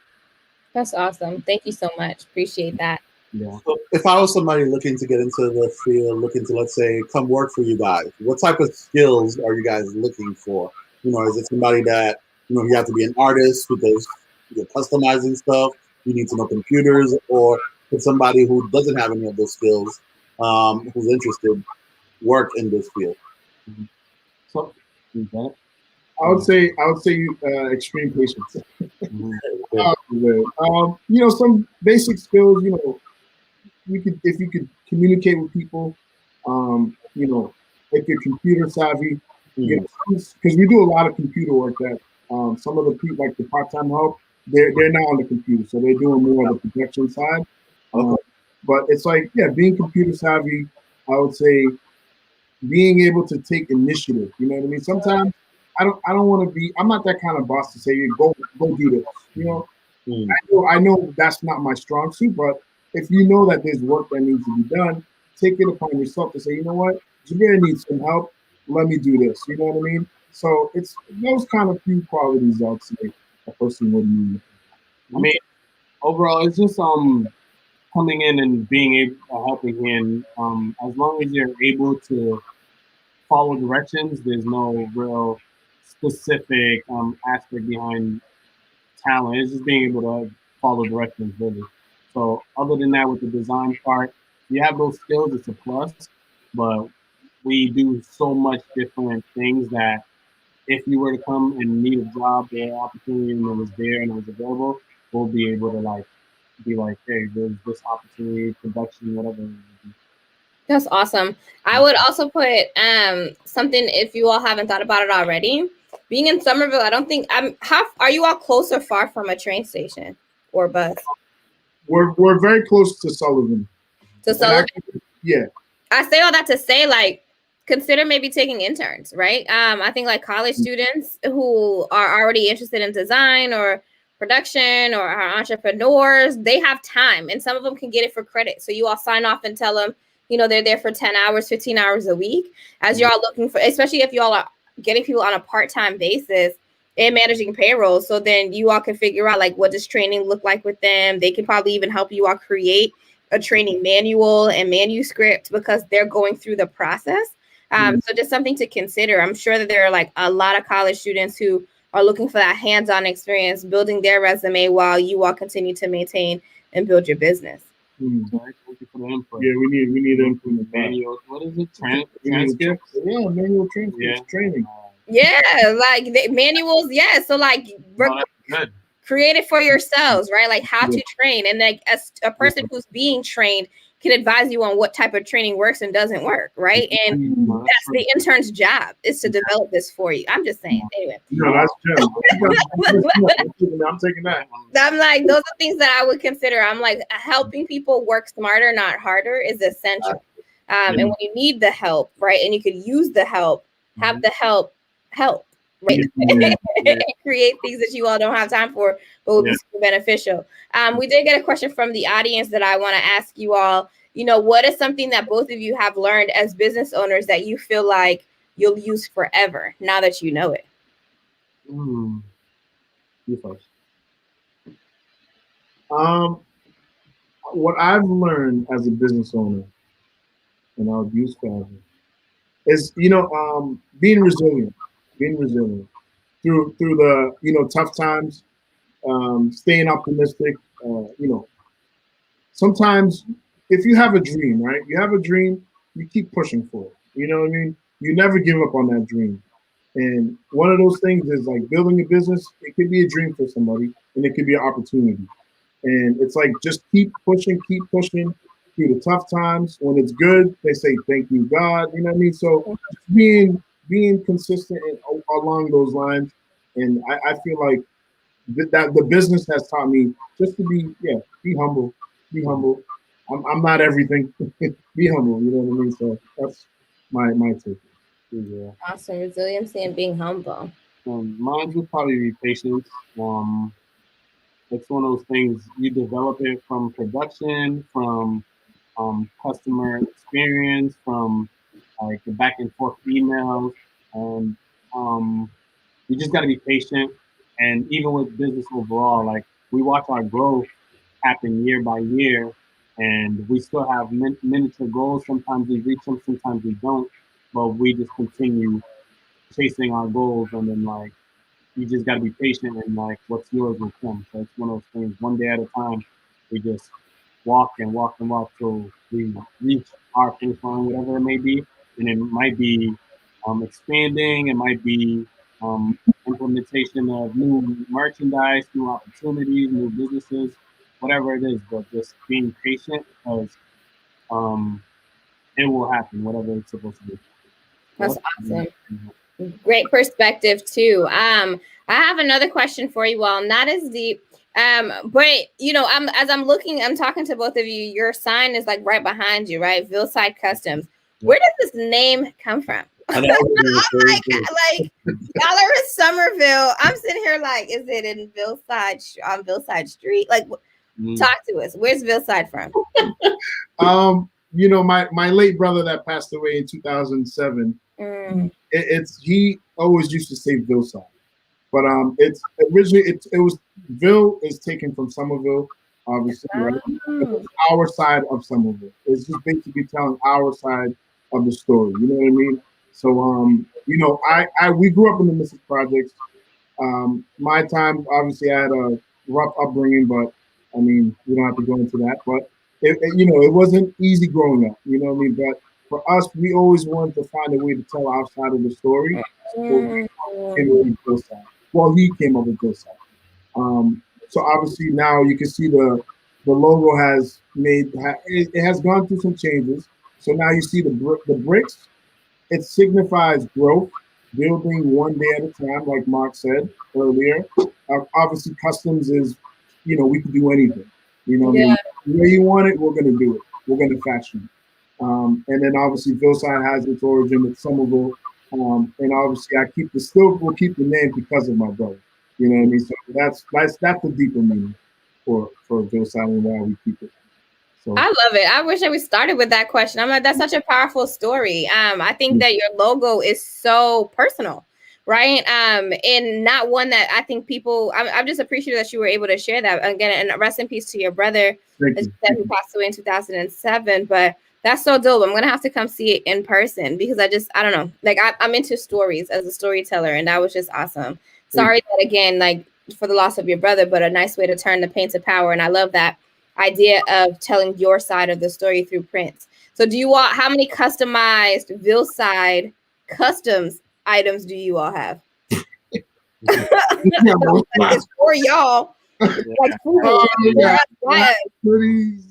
That's awesome. Thank you so much. Appreciate that. Yeah. So if I was somebody looking to get into the field, looking to, let's say, come work for you guys, what type of skills are you guys looking for? You know, is it somebody that, you know, you have to be an artist because you're customizing stuff, you need to know computers, or is somebody who doesn't have any of those skills, who's interested, work in this field? So, okay. I would say extreme patience. You know, some basic skills. You know, if you could communicate with people. You know, if you're computer savvy, you know, because we do a lot of computer work. That some of the people, like the part-time help, they're not on the computer, so they're doing more of the production side. But it's like, yeah, being computer savvy. I would say being able to take initiative. You know what I mean? Sometimes I don't want to be. I'm not that kind of boss to say, go do this. You know, I know that's not my strong suit, but if you know that there's work that needs to be done, take it upon yourself to say, you know what, Javier needs some help. Let me do this. You know what I mean? So it's those kind of few qualities I'd say a person would need. I mean, overall, it's just coming in and being a helping hand. As long as you're able to follow directions, there's no real specific aspect behind talent. It's just being able to follow directions, really. So other than that, with the design part, you have those skills, it's a plus. But we do so much different things that if you were to come and need a job or opportunity and it was there and it was available, we'll be able to be like, hey, there's this opportunity, production, whatever. That's awesome. I would also put something, if you all haven't thought about it already. Being in Somerville, I don't think are you all close or far from a train station or bus? We're very close to Sullivan. To Sullivan? Yeah. I say all that to say, like, consider maybe taking interns, right? I think like college students who are already interested in design or production or are entrepreneurs, they have time, and some of them can get it for credit. So you all sign off and tell them, you know, they're there for 10 hours, 15 hours a week, as you're all looking for, especially if you all are getting people on a part-time basis and managing payroll. So then you all can figure out, like, what does training look like with them? They can probably even help you all create a training manual and manuscript because they're going through the process. So just something to consider. I'm sure that there are like a lot of college students who are looking for that hands-on experience, building their resume while you all continue to maintain and build your business. Thank you for the input. Yeah, we need input. Manual. What is it? Transcripts? Yeah, manual transcripts training. Yeah, like manuals. Yeah, so like create it for yourselves, right? Like how to train, and like as a person who's being trained can advise you on what type of training works and doesn't work, right? And that's the intern's job, is to develop this for you. I'm just saying. Anyway. No, that's true. I'm taking that. I'm like, those are things that I would consider. I'm like, helping people work smarter, not harder, is essential. And when you need the help, right, and you could use the help, have the help, right? Create things that you all don't have time for, but will be super beneficial. We did get a question from the audience that I want to ask you all. You know, what is something that both of you have learned as business owners that you feel like you'll use forever now that you know it? You first. What I've learned as a business owner, and I'll use forever, is, you know, being resilient through the, you know, tough times. staying optimistic. You know, sometimes if you have a dream, right? You have a dream, you keep pushing for it. You know what I mean? You never give up on that dream. And one of those things is like building a business. It could be a dream for somebody, and it could be an opportunity. And it's like just keep pushing through the tough times. When it's good, they say thank you, God. You know what I mean? So just being consistent along those lines. And I feel like that the business has taught me just to be humble, be humble. I'm not everything. Be humble. You know what I mean? So that's my take. Yeah. Awesome. Resiliency and being humble. Mine would probably be patience. It's one of those things you develop it from production, from customer experience, from like the back and forth emails, and you just got to be patient. And even with business overall, like we watch our growth happen year by year, and we still have miniature goals. Sometimes we reach them, sometimes we don't, but we just continue chasing our goals, and then like you just got to be patient, and like what's yours will come. So it's one of those things, one day at a time. We just walk and walk and walk till we reach our finish line, whatever it may be. And it might be expanding, it might be implementation of new merchandise, new opportunities, new businesses, whatever it is. But just being patient, because it will happen, whatever it's supposed to be. That's awesome. Great perspective too. I have another question for you all, not as deep. But you know, I'm talking to both of you, your sign is like right behind you, right? Villeside Customs. Where does this name come from? I know. like y'all are in Somerville. I'm sitting here like, is it in Villeside on Villeside Street? Like, talk to us. Where's Villeside from? You know, my late brother that passed away in 2007. He always used to say Villeside, but it's originally it was Ville is taken from Somerville, obviously, right? It's our side of Somerville. It's just basically telling our side of the story. You know what I mean? So you know, we grew up in the Mystic Projects. My time, obviously, I had a rough upbringing, but I mean, we don't have to go into that. But you know, it wasn't easy growing up. You know what I mean? But for us, we always wanted to find a way to tell our side of the story. So he came up with Hillside. So obviously now you can see the logo has it has gone through some changes. So now you see the bricks. It signifies growth, building one day at a time, like Mark said earlier. Obviously, customs is, you know, we can do anything. You know, I mean, where you want it, we're gonna do it. We're gonna fashion it. And then obviously Villeside has its origin with Somerville. And obviously we'll keep the name because of my brother. You know what I mean? So that's the deeper meaning for Villeside and why we keep it. So I love it. I wish I we started with that question. I'm like, that's such a powerful story. I think that your logo is so personal, right? And not one that I think people. I'm just appreciative that you were able to share that. Again, and rest in peace to your brother, as you said, who passed away in 2007. But that's so dope. I'm gonna have to come see it in person because I don't know. Like I'm into stories as a storyteller, and that was just awesome. Sorry that again, like for the loss of your brother, but a nice way to turn the pain to power. And I love that idea of telling your side of the story through prints. So do you all, how many customized Villeside Customs items do you all have? It's for y'all. Like, hoodies,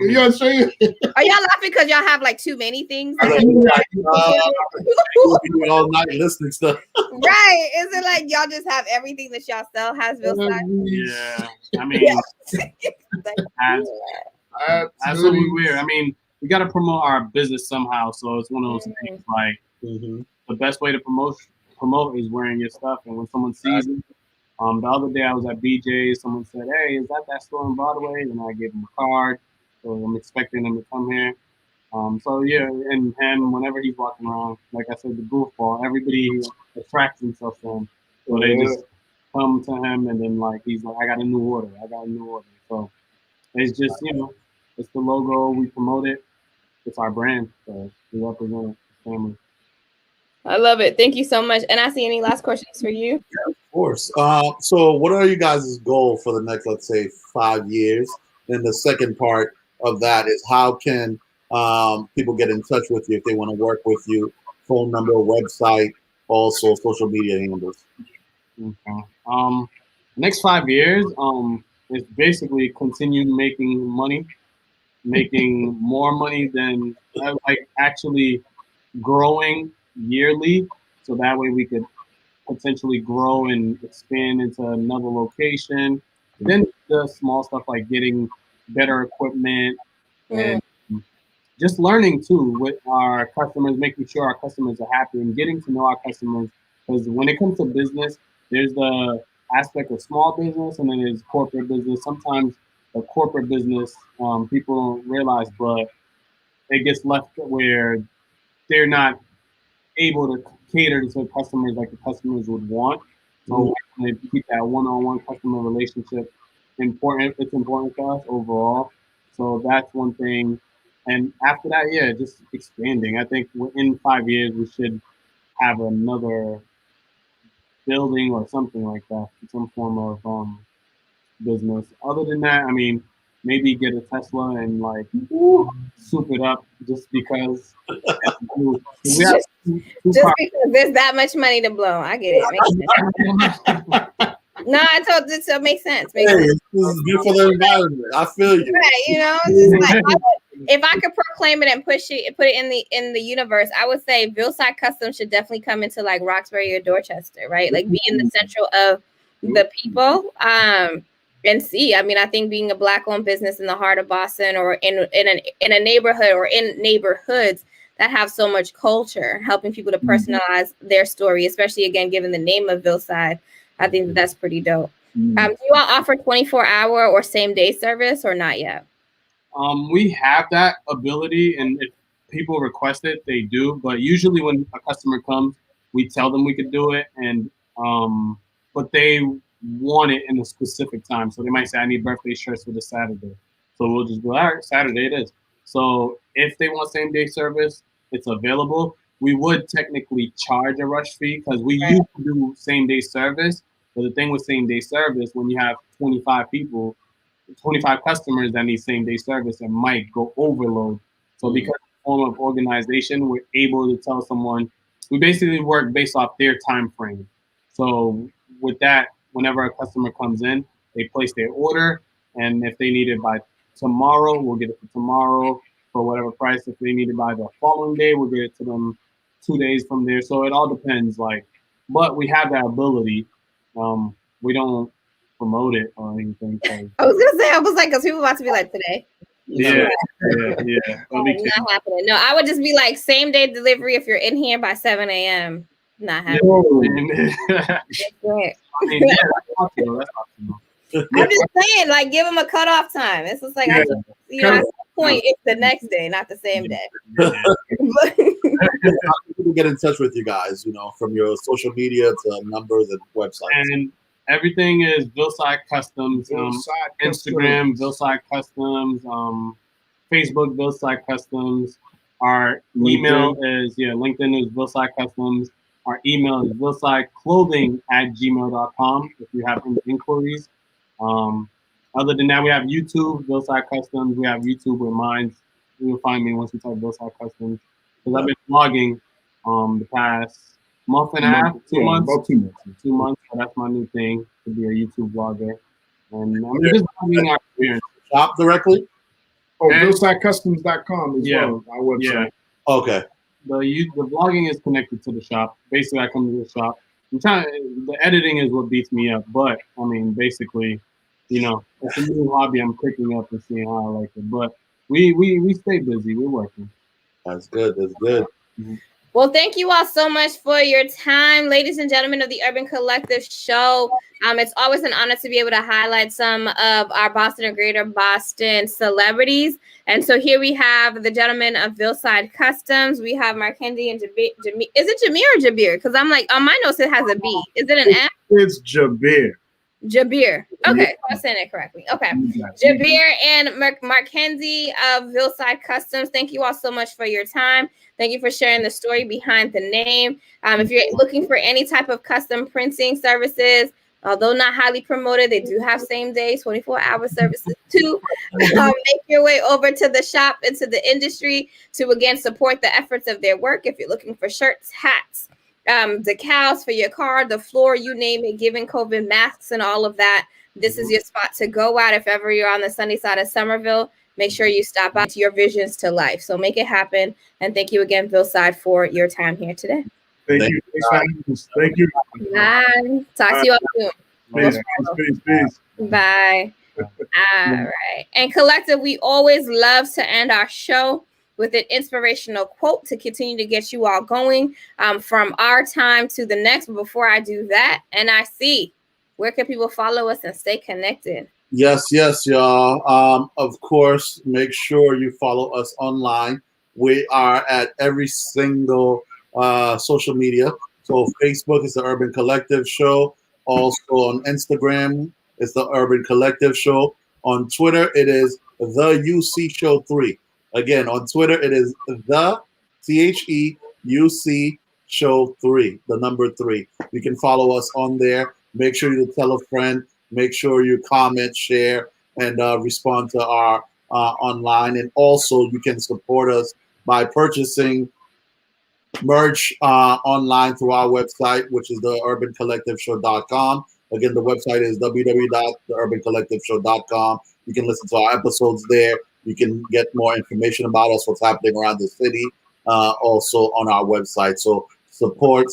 you know what I'm saying? Are y'all laughing because y'all have like too many things? All night listening stuff. Right. Is it like y'all just have everything that y'all sell has Villeside? Yeah. I mean, that's what we wear. I mean, we got to promote our business somehow. So it's one of those things like the best way to promote is wearing your stuff. And when someone sees it, the other day I was at BJ's, someone said, "Hey, is that store on Broadway?" And I gave them a card. So I'm expecting them to come here. So yeah, and him, whenever he's walking around, like I said, the goofball, everybody attracts themselves to him. So they just come to him, and then like he's like, I got a new order. So it's just, you know, it's the logo, we promote it, it's our brand, so we represent the family. I love it. Thank you so much. And I see any last questions for you? course. So what are you guys' goal for the next, let's say, 5 years? And the second part of that is how can people get in touch with you if they want to work with you? Phone number, website, also social media handles. Okay. Next 5 years, is basically continue making money, making more money than like actually growing yearly, so that way we could potentially grow and expand into another location. Then the small stuff like getting better equipment and just learning too with our customers, making sure our customers are happy and getting to know our customers. Because when it comes to business, there's the aspect of small business and then there's corporate business. Sometimes the corporate business people don't realize, but it gets left where they're not able to cater to customers like the customers would want. So we keep that one-on-one customer relationship important. It's important to us overall. So that's one thing. And after that, yeah, just expanding. I think in 5 years we should have another building or something like that, some form of business. Other than that, I mean, maybe get a Tesla and like soup it up just because. We have just because there's that much money to blow. I get it. Makes sense. No, I told this, so it makes sense. Hey, this is good for the environment. I feel you. Right, you know, just like if I could proclaim it and put it in the universe, I would say Villeside Customs should definitely come into like Roxbury or Dorchester, right? Like be in the central of the people. And see, I mean, I think being a Black-owned business in the heart of Boston or in a neighborhood or in neighborhoods that have so much culture, helping people to personalize their story, especially again, given the name of Villeside, I think that's pretty dope. Do you all offer 24-hour or same-day service or not yet? We have that ability, and if people request it, they do. But usually, when a customer comes, we tell them we could do it, and but they want it in a specific time. So they might say, "I need birthday shirts for this Saturday." So we'll just go, "All right, Saturday it is." So if they want same-day service, it's available. We would technically charge a rush fee because we used to do same-day service. But the thing with same-day service, when you have 25 people, 25 customers that need same-day service, it might go overload. So because of the form of organization, we're able to tell someone, we basically work based off their time frame. So with that, whenever a customer comes in, they place their order, and if they need it by tomorrow, we'll get it for tomorrow for whatever price. If they need it by the following day, we'll get it to them 2 days from there. So it all depends, like, but we have that ability. We don't promote it or anything. I was gonna say, I was like, because people about to be like today. Yeah. Not happening. No, I would just be like same day delivery if you're in here by 7 a.m. Not happening. I'm just saying, like, give them a cutoff time. It's just like, at the point, it's the next day, not the same day. People get in touch with you guys, from your social media to numbers and websites. And everything is Villeside Customs. Instagram, Villeside Customs. Facebook, Villeside Customs. Our email is, LinkedIn is Villeside Customs. Our email is villeside@gmail.com if you have any inquiries. Other than that, we have YouTube, Villeside Customs. We have YouTube with mine. You will find me once you type Villeside Customs. Because I've been vlogging the past month and a half, 2 months. About 2 months. 2 months. So that's my new thing, to be a YouTube vlogger. And I'm just vlogging our experience. Shop directly? VillesideCustoms.com as well, our website. Yeah. Okay. The vlogging is connected to the shop. Basically, I come to the shop. The editing is what beats me up. But, I mean, basically, it's a new hobby I'm picking up and seeing how I like it. But we stay busy. We're working. That's good. That's good. Mm-hmm. Well, thank you all so much for your time, ladies and gentlemen of the Urban Collective Show. It's always an honor to be able to highlight some of our Boston and Greater Boston celebrities. And so here we have the gentleman of Villeside Customs. We have Markendi and Jabir. Is it Jamir or Jabir? Because I'm like, on my notes it has a B. Is it an F? It's Jabir. Jabir. Okay, I was saying it correctly. Okay. Jabir and Mackenzie of Villeside Customs, thank you all so much for your time. Thank you for sharing the story behind the name. If you're looking for any type of custom printing services, although not highly promoted, they do have same day, 24-hour services too. Make your way over to the shop and to the industry to, again, support the efforts of their work. If you're looking for shirts, hats, decals for your car, the floor, you name it, giving COVID masks and all of that, this is your spot to go out. If ever you're on the sunny side of Somerville, make sure you stop out to your visions to life. So make it happen. And thank you again, Villeside, for your time here today. Thank you. Thank you. Bye. Talk to you all soon. Peace. Bye. All right. And collective, we always love to end our show with an inspirational quote to continue to get you all going from our time to the next. But before I do that, NIC, where can people follow us and stay connected? Yes, y'all. Of course, make sure you follow us online. We are at every single social media. So Facebook is the Urban Collective Show. Also on Instagram, it's the Urban Collective Show. On Twitter, it is the UC Show 3. Again, on Twitter, it is the THEUC Show 3, the number 3. You can follow us on there. Make sure you tell a friend. Make sure you comment, share, and respond to our online. And also, you can support us by purchasing merch online through our website, which is the urbancollectiveshow.com. Again, the website is www.theurbancollectiveshow.com. You can listen to our episodes there. You can get more information about us, what's happening around the city, also on our website. So support.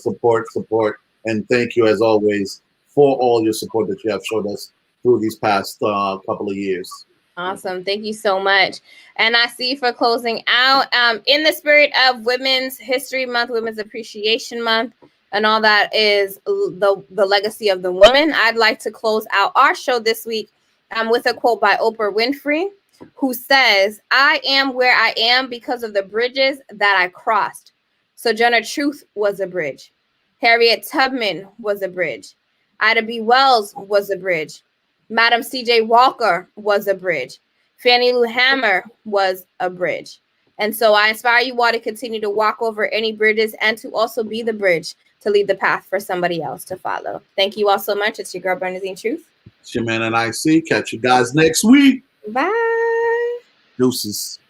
And thank you, as always, for all your support that you have showed us through these past couple of years. Awesome. Thank you so much. And I see for closing out, in the spirit of Women's History Month, Women's Appreciation Month, and all that is the legacy of the woman, I'd like to close out our show this week with a quote by Oprah Winfrey, who says, "I am where I am because of the bridges that I crossed." Sojourner Truth was a bridge. Harriet Tubman was a bridge. Ida B. Wells was a bridge. Madam C.J. Walker was a bridge. Fannie Lou Hamer was a bridge. And so I inspire you all to continue to walk over any bridges and to also be the bridge to lead the path for somebody else to follow. Thank you all so much. It's your girl, Bernadine Truth. It's your man, NIC. Catch you guys next week. Bye. Deuces.